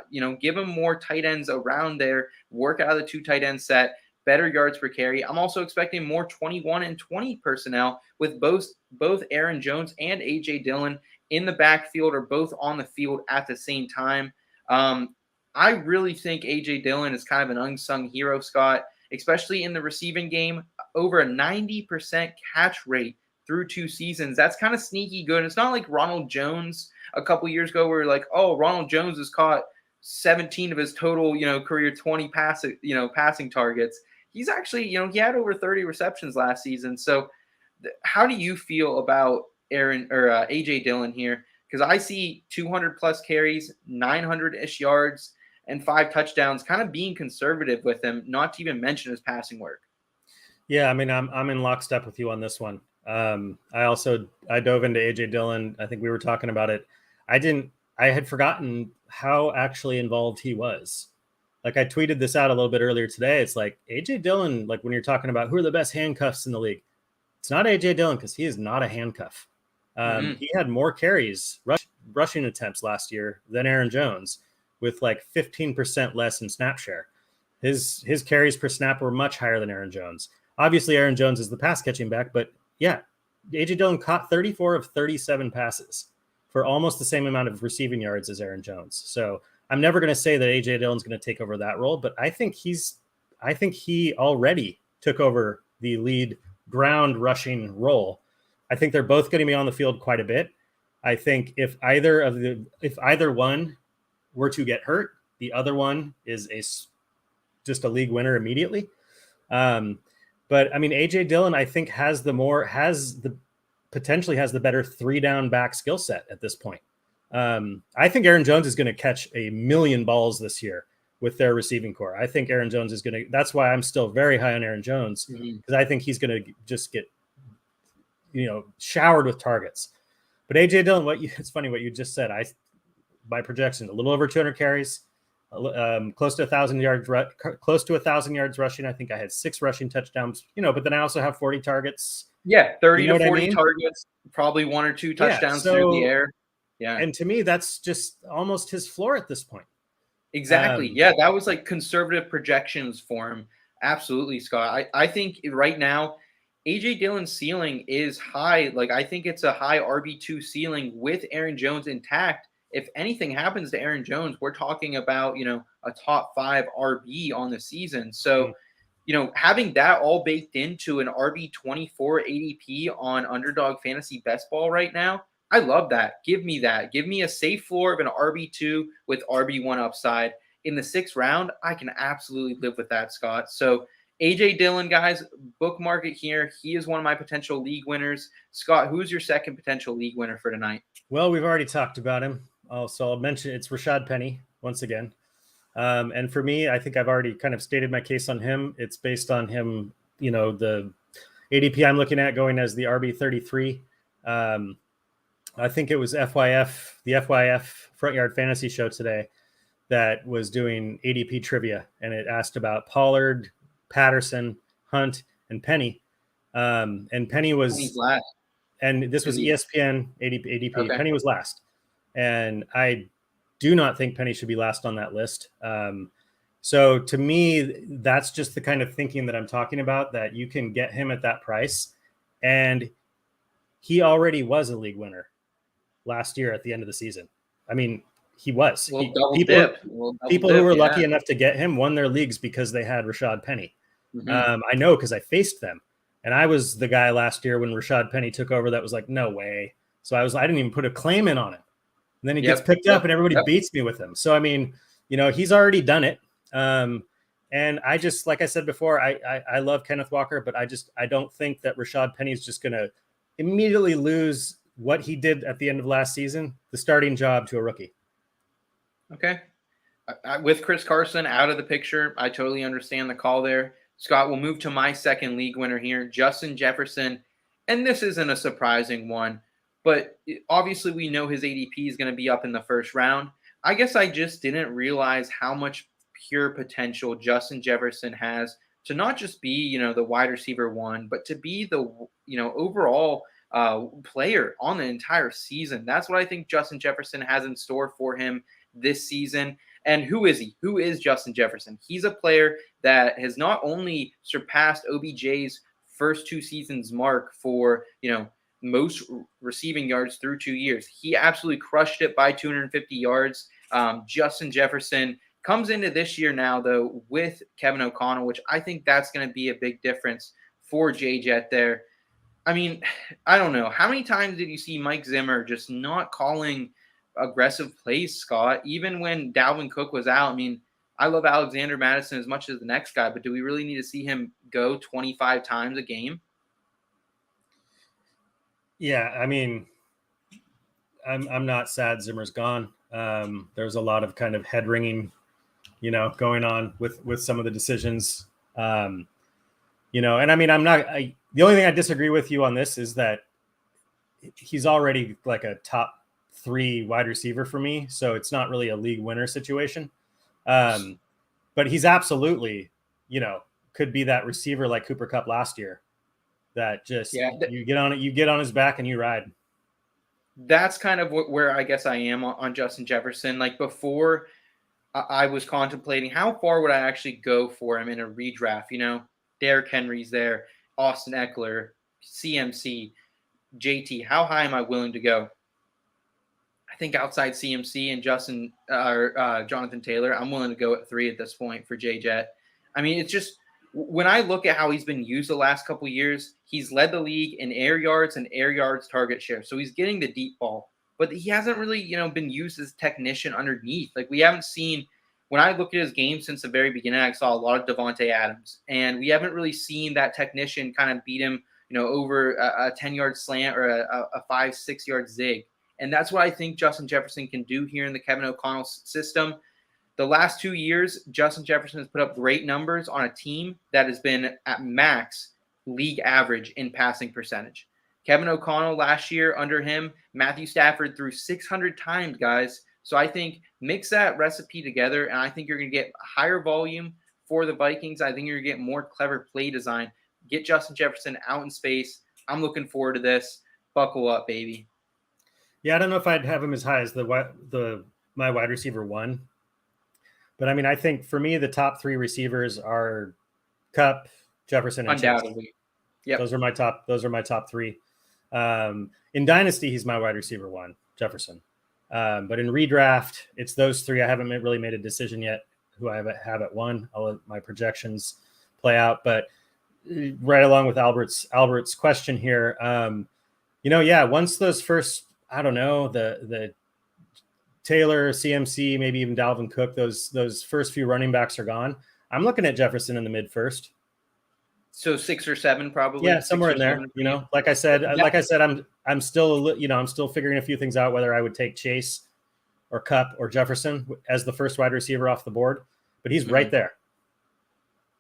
give them more tight ends around there, work out of the 2 tight end set, better yards per carry. I'm also expecting more 21 and 20 personnel with both Aaron Jones and A.J. Dillon in the backfield or both on the field at the same time. I really think A.J. Dillon is kind of an unsung hero, Scott, especially in the receiving game. Over a 90% catch rate through 2 seasons. That's kind of sneaky good. And it's not like Ronald Jones a couple years ago where like, oh, Ronald Jones has caught 17 of his total, career 20 passing targets. He's actually, he had over 30 receptions last season. So how do you feel about A.J. Dillon here? Because I see 200 plus carries, 900-ish yards, and 5 touchdowns, kind of being conservative with him, not to even mention his passing work. Yeah, I mean, I'm in lockstep with you on this one. I dove into A.J. Dillon. I think we were talking about it. I had forgotten how actually involved he was. Like I tweeted this out a little bit earlier today. It's like A.J. Dillon, like when you're talking about who are the best handcuffs in the league, it's not A.J. Dillon because he is not a handcuff. He had more carries, rushing attempts last year than Aaron Jones with like 15% less in snap share. His carries per snap were much higher than Aaron Jones. Obviously, Aaron Jones is the pass catching back, but yeah, A.J. Dillon caught 34 of 37 passes for almost the same amount of receiving yards as Aaron Jones. So I'm never going to say that A.J. Dillon's going to take over that role, but I think he already took over the lead ground rushing role. I think they're both going to be on the field quite a bit. I think if either one were to get hurt, the other one is just a league winner immediately. But I mean, A.J. Dillon, I think potentially has the better 3-down back skill set at this point. I think Aaron Jones is going to catch a million balls this year with their receiving core. I think Aaron Jones is going to, that's why I'm still very high on Aaron Jones, because I think he's going to just get, showered with targets. But A.J. Dillon, it's funny what you just said. By projection, a little over 200 carries, close to 1,000 yards, rushing. I think I had 6 rushing touchdowns, but then I also have 40 targets. Yeah, 30 to 40 targets, probably 1 or 2 touchdowns through the air. Yeah. And to me, that's just almost his floor at this point. Exactly. That was like conservative projections for him. Absolutely, Scott. I think right now, A.J. Dillon's ceiling is high. Like, I think it's a high RB2 ceiling with Aaron Jones intact. if anything happens to Aaron Jones, we're talking about, a top 5 RB on the season. So, having that all baked into an RB 24 ADP on Underdog Fantasy Best Ball right now, I love that. Give me that. Give me a safe floor of an RB2 with RB1 upside. In the 6th round, I can absolutely live with that, Scott. So AJ Dillon, guys, bookmark it here. He is one of my potential league winners. Scott, who's your second potential league winner for tonight? Well, we've already talked about him. So I'll mention it's Rashad Penny once again. And for me, I think I've already kind of stated my case on him. It's based on him, the ADP I'm looking at going as the RB33. I think it was the FYF Front Yard Fantasy Show today that was doing ADP trivia, and it asked about Pollard, Patterson, Hunt, and Penny. And Penny was last. And this was ESPN ADP. Okay. Penny was last. And I do not think Penny should be last on that list. So to me, that's just the kind of thinking that I'm talking about, that you can get him at that price. And he already was a league winner last year at the end of the season. I mean, he was. People who were lucky enough to get him won their leagues because they had Rashad Penny. Mm-hmm. I know because I faced them. And I was the guy last year when Rashad Penny took over that was like, no way. So I didn't even put a claim in on him. And then he gets picked up and everybody beats me with him. So, I mean, he's already done it. And I just, like I said before, I love Kenneth Walker, but I don't think that Rashad Penny is just going to immediately lose what he did at the end of last season, the starting job, to a rookie. Okay. With Chris Carson out of the picture, I totally understand the call there. Scott, we'll move to my second league winner here, Justin Jefferson. And this isn't a surprising one, but obviously we know his ADP is going to be up in the 1st round. I guess I just didn't realize how much pure potential Justin Jefferson has to not just be, the wide receiver 1, but to be the, overall player on the entire season. That's what I think Justin Jefferson has in store for him this season. And who is he? Who is Justin Jefferson? He's a player that has not only surpassed OBJ's first 2 seasons mark for, most receiving yards through 2 years. He absolutely crushed it by 250 yards. Justin Jefferson comes into this year now, though, with Kevin O'Connell, which I think that's going to be a big difference for J-Jet there. I mean, I don't know. How many times did you see Mike Zimmer just not calling aggressive plays, Scott? Even when Dalvin Cook was out, I mean, I love Alexander Madison as much as the next guy, but do we really need to see him go 25 times a game? Yeah, I mean, I'm not sad Zimmer's gone. There's a lot of kind of head wringing, going on with some of the decisions. And I mean, the only thing I disagree with you on this is that he's already like a top 3 wide receiver for me. So it's not really a league winner situation. But he's absolutely, could be that receiver like Cooper Kupp last year that just, you get on his back and you ride. That's kind of where I guess I am on Justin Jefferson. Like before, I was contemplating how far would I actually go for him in a redraft. Derrick Henry's there, Austin Eckler, CMC, JT. How high am I willing to go? I think outside CMC and Jonathan Taylor, I'm willing to go at 3 at this point for J-Jet. I mean, it's just when I look at how he's been used the last couple of years, he's led the league in air yards and air yards target share. So he's getting the deep ball, but he hasn't really, been used as technician underneath. Like we haven't seen, when I look at his game since the very beginning, I saw a lot of Devontae Adams, and we haven't really seen that technician kind of beat him, over a 10-yard slant or a 5-6 yard zig. And that's what I think Justin Jefferson can do here in the Kevin O'Connell system. The last 2 years, Justin Jefferson has put up great numbers on a team that has been at max league average in passing percentage. Kevin O'Connell last year under him, Matthew Stafford threw 600 times, guys. So I think mix that recipe together, and I think you're going to get higher volume for the Vikings. I think you're going to get more clever play design. Get Justin Jefferson out in space. I'm looking forward to this. Buckle up, baby. Yeah, I don't know if I'd have him as high as my wide receiver 1. But I mean, I think for me, the top 3 receivers are Kupp, Jefferson, and undoubtedly. Yeah, those are my top 3. In Dynasty, he's my wide receiver 1, Jefferson. But in redraft, it's those three. I haven't really made a decision yet who I have at 1. I'll let my projections play out. But right along with Albert's question here, once those first, I don't know, the Taylor, CMC, maybe even Dalvin Cook, those first few running backs are gone, I'm looking at Jefferson in the mid first. So 6 or 7, probably. Yeah, somewhere in there. Like I said, I'm still, I'm still figuring a few things out, whether I would take Chase or Kupp or Jefferson as the first wide receiver off the board, but he's right there.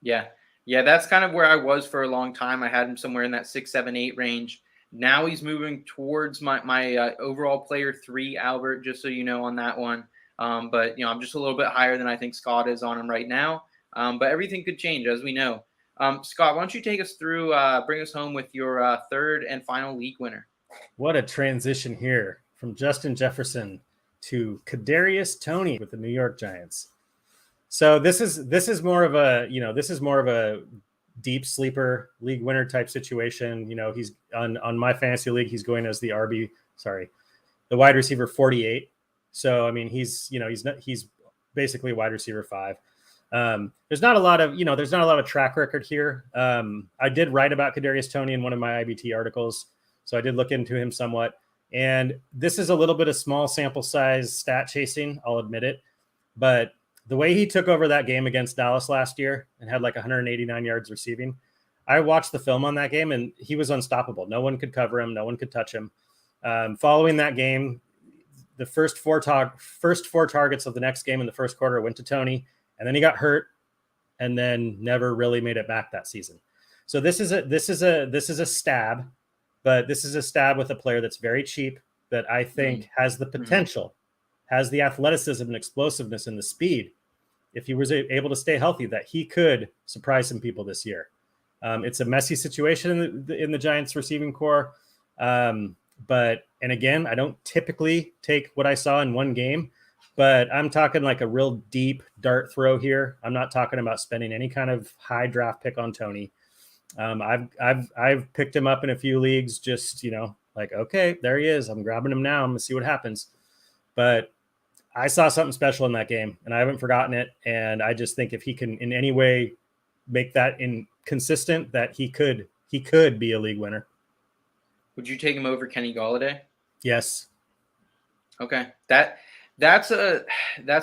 Yeah. Yeah. That's kind of where I was for a long time. I had him somewhere in that 6, 7, 8 range. Now he's moving towards my overall player 3, Albert, just so you know on that one. But I'm just a little bit higher than I think Scott is on him right now. But everything could change, as we know. Scott, why don't you take us through, bring us home with your third and final league winner? What a transition here from Justin Jefferson to Kadarius Toney with the New York Giants. So this is more of a deep sleeper league winner type situation. He's on my fantasy league. He's going as the wide receiver 48. So I mean, he's basically a wide receiver 5. There's not a lot of track record here. I did write about Kadarius Toney in one of my IBT articles, so I did look into him somewhat. And this is a little bit of small sample size stat chasing, I'll admit it. But the way he took over that game against Dallas last year and had like 189 yards receiving, I watched the film on that game and he was unstoppable. No one could cover him. No one could touch him. Following that game, the first four targets of the next game in the first quarter went to Toney, and then he got hurt and then never really made it back that season. So this is a stab, but this is a stab with a player that's very cheap that I think has the potential, has the athleticism and explosiveness and the speed, if he was able to stay healthy, that he could surprise some people this year. It's a messy situation in the Giants receiving core. But again, I don't typically take what I saw in one game, but I'm talking like a real deep dart throw here. I'm not talking about spending any kind of high draft pick on Toney. I've picked him up in a few leagues, just, like, okay, there he is. I'm grabbing him now. I'm gonna see what happens. But I saw something special in that game and I haven't forgotten it. And I just think if he can in any way make that consistent, that he could be a league winner. Would you take him over Kenny Golladay? Yes. Okay. That's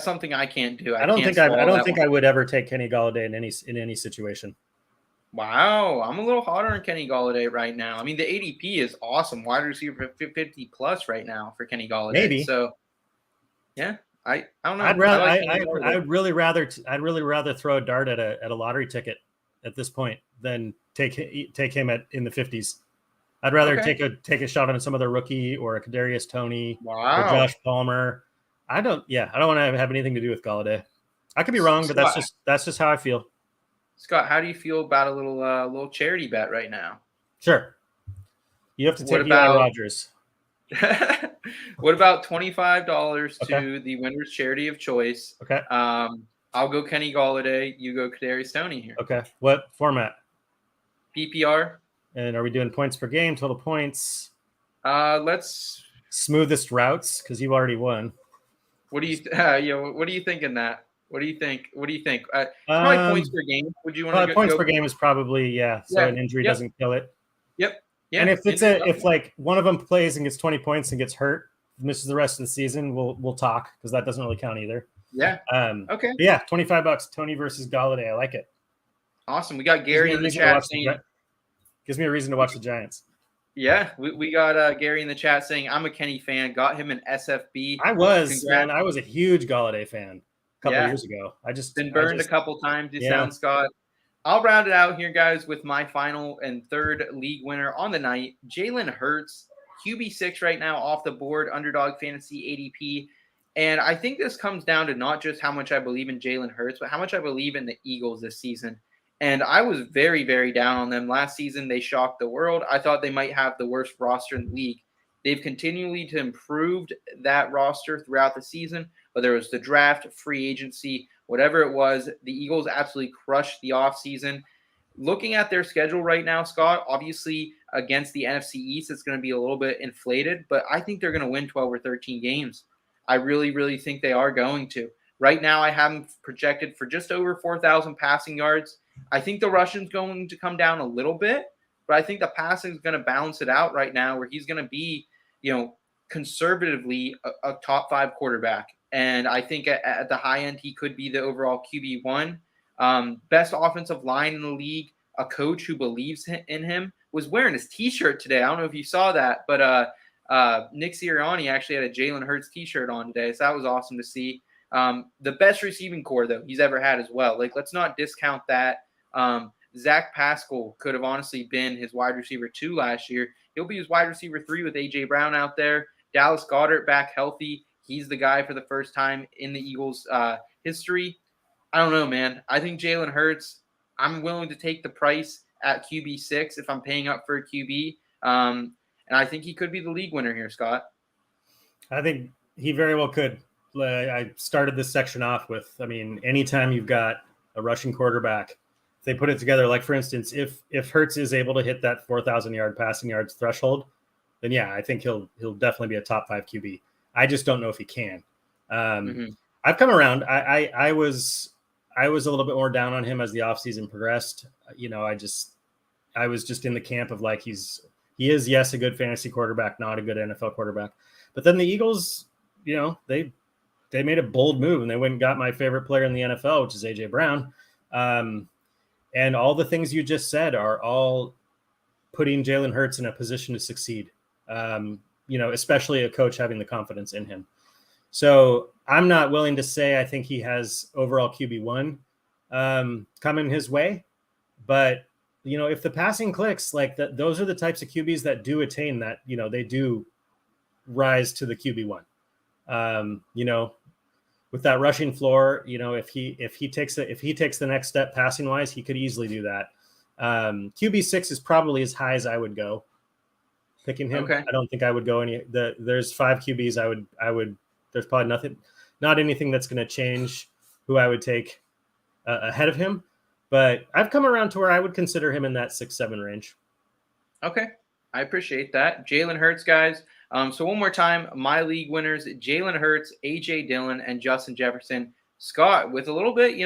something I can't do. I don't think I would ever take Kenny Golladay in any situation. Wow, I'm a little hotter on Kenny Golladay right now. I mean, the ADP is awesome, wide receiver 50 plus right now for Kenny Golladay. Maybe. So, yeah, I don't know. I'd really rather throw a dart at a lottery ticket at this point than take him in the 50s. I'd rather take a shot on some other rookie or a Kadarius Toney or Josh Palmer. I don't want to have anything to do with Golladay. I could be wrong, but that's just how I feel. Scott, how do you feel about a little charity bet right now? Sure. You have to take Eli Rogers. What about $25 to the winner's charity of choice? Okay. I'll go Kenny Golladay. You go Kadarius Toney here. Okay. What format? PPR. And are we doing points per game, total points? Let's smoothest routes because you've already won. What do you what do you think in that? What do you think? Probably points per game. Would you want to points per game is probably so an injury doesn't kill it. Yep. Yeah. And if like one of them plays and gets 20 points and gets hurt, misses the rest of the season, we'll talk because that doesn't really count either. Yeah. Okay. Yeah, $25 Toney versus Golladay. I like it. Awesome. We got Gary in the chat saying gives me a reason to watch the Giants. Yeah, we got Gary in the chat saying I'm a Kenny fan. Got him an SFB. I was a huge Golladay fan a couple years ago. I just been burned a couple times. You sound, Scott. I'll round it out here, guys, with my final and third league winner on the night, Jalen Hurts, QB6 right now off the board, underdog fantasy ADP. And I think this comes down to not just how much I believe in Jalen Hurts, but how much I believe in the Eagles this season. And I was very, very down on them. Last season, they shocked the world. I thought they might have the worst roster in the league. They've continually improved that roster throughout the season, whether it was the draft, free agency, whatever it was. The Eagles absolutely crushed the offseason. Looking at their schedule right now, Scott, obviously against the NFC East, it's going to be a little bit inflated, but I think they're going to win 12 or 13 games. I really, really think they are going to. Right now, I have him projected for just over 4,000 passing yards. I think the rushing's going to come down a little bit, but I think the passing is going to balance it out right now, where he's going to be, conservatively a top 5 quarterback. And I think at the high end, he could be the overall QB1. Best offensive line in the league. A coach who believes in him was wearing his T-shirt today. I don't know if you saw that, but Nick Sirianni actually had a Jalen Hurts T-shirt on today, so that was awesome to see. The best receiving core, though, he's ever had as well. Like, let's not discount that. Zach Pascal could have honestly been his wide receiver 2 last year. He'll be his wide receiver 3 with A.J. Brown out there. Dallas Goedert back healthy. He's the guy for the first time in the Eagles' history. I don't know, man. I think Jalen Hurts, I'm willing to take the price at QB6 if I'm paying up for a QB. And I think he could be the league winner here, Scott. I think he very well could. I started this section off with, anytime you've got a rushing quarterback, if they put it together, like for instance, if Hurts is able to hit that 4,000 yard passing yards threshold, then yeah, I think he'll definitely be a top 5 QB. I just don't know if he can. I've come around. I was a little bit more down on him as the offseason progressed. I was just in the camp of like, he is, yes, a good fantasy quarterback, not a good NFL quarterback. But then the Eagles, they made a bold move and they went and got my favorite player in the NFL, which is A.J. Brown. And all the things you just said are all putting Jalen Hurts in a position to succeed, especially a coach having the confidence in him. So I'm not willing to say I think he has overall QB1 coming his way. But, if the passing clicks, like that, those are the types of QBs that do attain that, they do rise to the QB1. With that rushing floor, if he takes the next step passing wise, he could easily do that. QB6 is probably as high as I would go picking him. Okay. I don't think I would go there's 5 QBs. I would, there's probably not anything that's going to change who I would take ahead of him, but I've come around to where I would consider him in that 6-7 range. Okay. I appreciate that. Jalen Hurts, guys. So one more time, my league winners, Jalen Hurts, A.J. Dillon, and Justin Jefferson. Scott, with a little bit,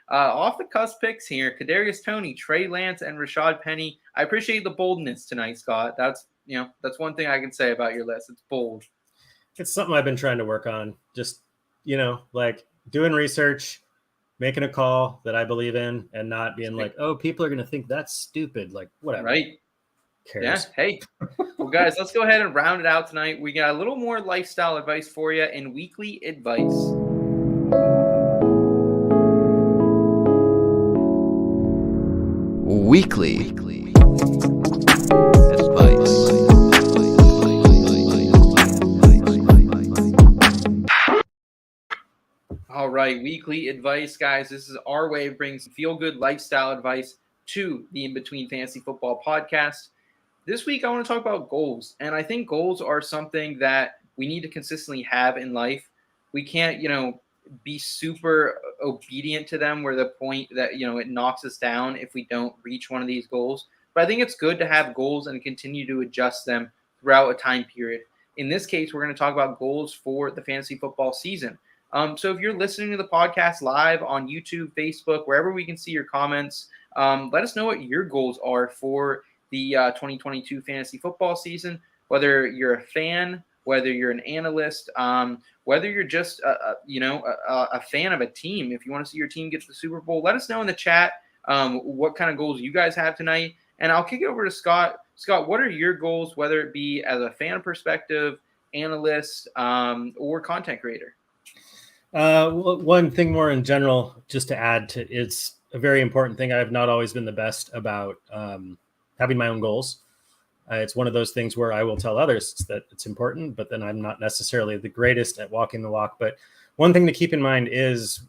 off the cusp picks here, Kadarius Toney, Trey Lance, and Rashad Penny. I appreciate the boldness tonight, Scott. That's one thing I can say about your list. It's bold. It's something I've been trying to work on. Just, like doing research, making a call that I believe in, and not being like, oh, people are going to think that's stupid. Like, whatever. Right. Cares. Yeah. Hey, well, guys, let's go ahead and round it out tonight. We got a little more lifestyle advice for you in weekly advice. Weekly All right, weekly advice, guys. This is our way of bringing some feel-good lifestyle advice to the In Between Fantasy Football podcast. This week, I want to talk about goals, and I think goals are something that we need to consistently have in life. We can't, be super obedient to them where the point that, it knocks us down if we don't reach one of these goals. But I think it's good to have goals and continue to adjust them throughout a time period. In this case, we're going to talk about goals for the fantasy football season. So if you're listening to the podcast live on YouTube, Facebook, wherever we can see your comments, let us know what your goals are for the 2022 fantasy football season, whether you're a fan, whether you're an analyst, whether you're just a fan of a team. If you want to see your team get to the Super Bowl, let us know in the chat what kind of goals you guys have tonight. And I'll kick it over to Scott. Scott, what are your goals, whether it be as a fan perspective, analyst, or content creator? One thing more in general, just to add to, it's a very important thing. I've not always been the best about having my own goals. It's one of those things where I will tell others that it's important, but then I'm not necessarily the greatest at walking the walk. But one thing to keep in mind is,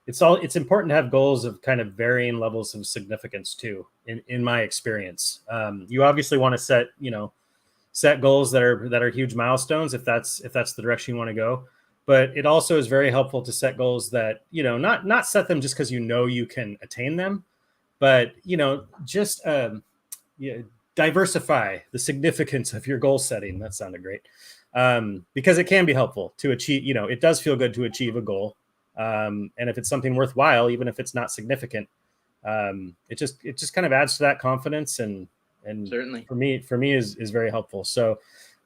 it's important to have goals of kind of varying levels of significance too, in my experience. You obviously want to set goals that are huge milestones if that's the direction you want to go. But it also is very helpful to set goals that, not set them just because you can attain them, but, just diversify the significance of your goal setting. That sounded great. Because it can be helpful to achieve, it does feel good to achieve a goal. And if it's something worthwhile, even if it's not significant, it just kind of adds to that confidence. And certainly for me is very helpful. So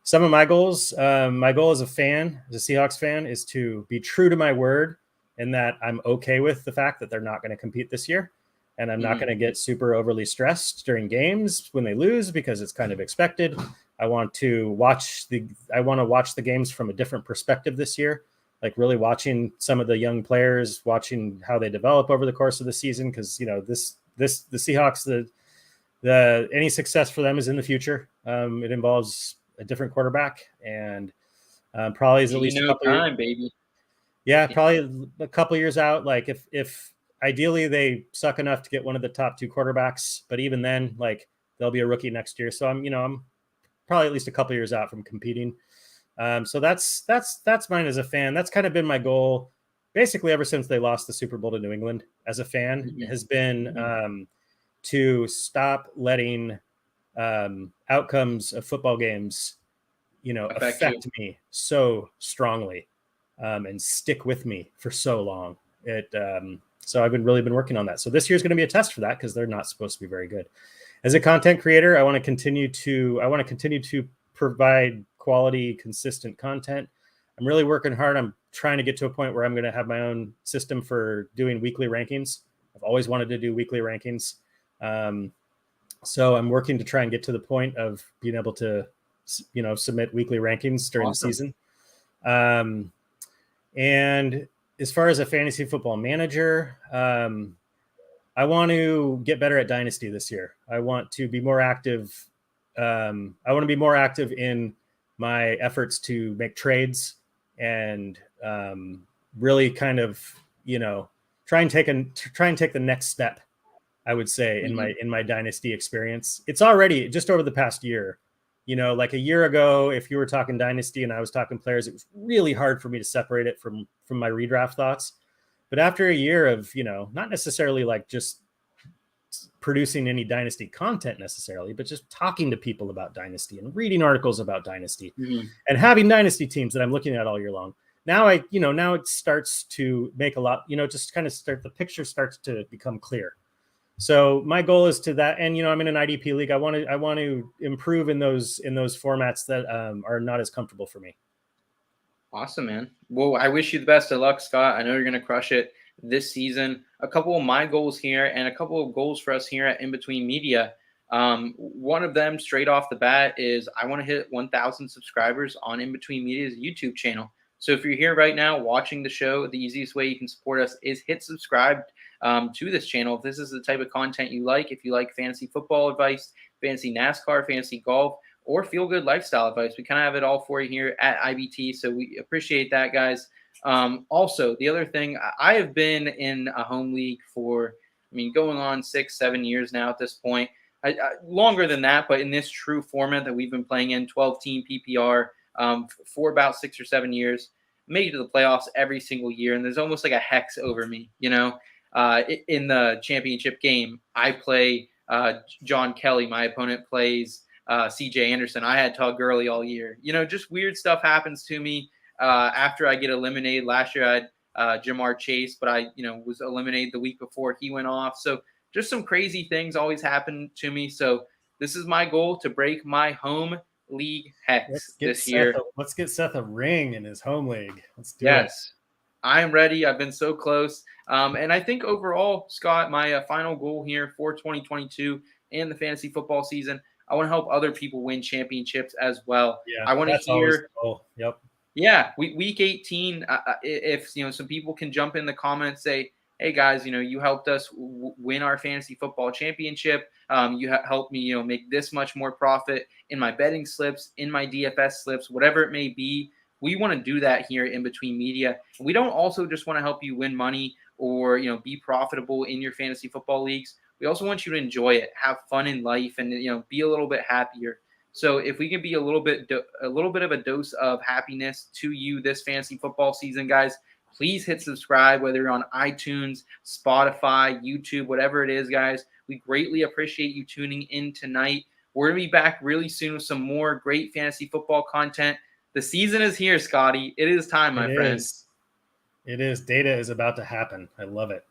some of my goals, my goal as a fan, as a Seahawks fan, is to be true to my word in that I'm okay with the fact that they're not going to compete this year. And I'm not going to get super overly stressed during games when they lose, because it's kind of expected. I want to watch the games from a different perspective this year, like really watching some of the young players, watching how they develop over the course of the season. Because the Seahawks, the any success for them is in the future. It involves a different quarterback, and probably is at least a couple time, baby. Yeah, probably a couple years out. Like if ideally they suck enough to get one of the top 2 quarterbacks, but even then, like they'll be a rookie next year. So I'm probably at least a couple years out from competing. So that's mine as a fan. That's kind of been my goal basically ever since they lost the Super Bowl to New England. As a fan, has been to stop letting outcomes of football games, affect me so strongly and stick with me for so long. So I've really been working on that. So this year's going to be a test for that, because they're not supposed to be very good. As a content creator, I want to continue to provide quality, consistent content. I'm really working hard. I'm trying to get to a point where I'm going to have my own system for doing weekly rankings. I've always wanted to do weekly rankings. So I'm working to try and get to the point of being able to, submit weekly rankings during the season. And as far as a fantasy football manager, I want to get better at Dynasty this year. I want to be more active. I want to be more active in my efforts to make trades and really kind of, try and take the next step, I would say, in my Dynasty experience. It's already just over the past year. Like a year ago, if you were talking Dynasty and I was talking players, it was really hard for me to separate it from my redraft thoughts. But after a year of, not necessarily like just producing any Dynasty content necessarily, but just talking to people about Dynasty and reading articles about Dynasty and having Dynasty teams that I'm looking at all year long. Now now it starts to make a lot, just kind of the picture starts to become clear. So my goal is to that. And, I'm in an IDP league. I want to improve in those formats that are not as comfortable for me. Awesome, man. Well, I wish you the best of luck, Scott. I know you're going to crush it this season. A couple of my goals here and a couple of goals for us here at In Between Media. One of them straight off the bat is I want to hit 1,000 subscribers on In Between Media's YouTube channel. So if you're here right now watching the show, the easiest way you can support us is hit subscribe to this channel. If this is the type of content you like, if you like fantasy football advice, fantasy NASCAR, fantasy golf, or feel-good lifestyle advice, we kind of have it all for you here at IBT. So we appreciate that, guys. Also, the other thing, I have been in a home league for, going on 6-7 years now at this point. Longer than that, but in this true format that we've been playing in, 12-team PPR, for about 6 or 7 years, made it to the playoffs every single year. And there's almost like a hex over me, in the championship game. I play John Kelly. My opponent plays CJ Anderson. I had Todd Gurley all year. Just weird stuff happens to me after I get eliminated. Last year I had Jamar Chase, but I was eliminated the week before he went off. So just some crazy things always happen to me. So this is my goal, to break my home league hex this year. Let's get Seth a ring in his home league. Let's do it. Yes, I am ready. I've been so close. And I think overall, Scott, my final goal here for 2022 and the fantasy football season, I want to help other people win championships as well. Yeah, I want to hear. Yep. Yeah, week 18. If some people can jump in the comments, say, "Hey guys, you helped us win our fantasy football championship. You helped me, make this much more profit in my betting slips, in my DFS slips, whatever it may be." We want to do that here in Between Media. We don't also just want to help you win money or be profitable in your fantasy football leagues. We also want you to enjoy it, have fun in life, and be a little bit happier. So if we can be a little bit of a dose of happiness to you this fantasy football season, guys, please hit subscribe, whether you're on iTunes, Spotify, YouTube, whatever it is, guys. We greatly appreciate you tuning in tonight. We're going to be back really soon with some more great fantasy football content. The season is here, Scotty. It is time, my friend. It is. Data is about to happen. I love it.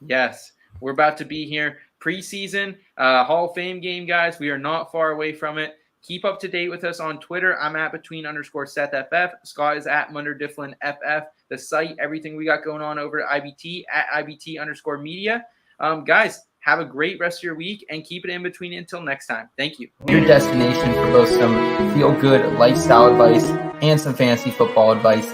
Yes, we're about to be here. Preseason, Hall of Fame game, guys. We are not far away from it. Keep up to date with us on Twitter. I'm at _SethFF. Scott is at MunderDifflinFF. The site, everything we got going on over at IBT, at IBT_media. Guys, have a great rest of your week and keep it in between until next time. Thank you. Your destination for both some feel-good lifestyle advice and some fantasy football advice.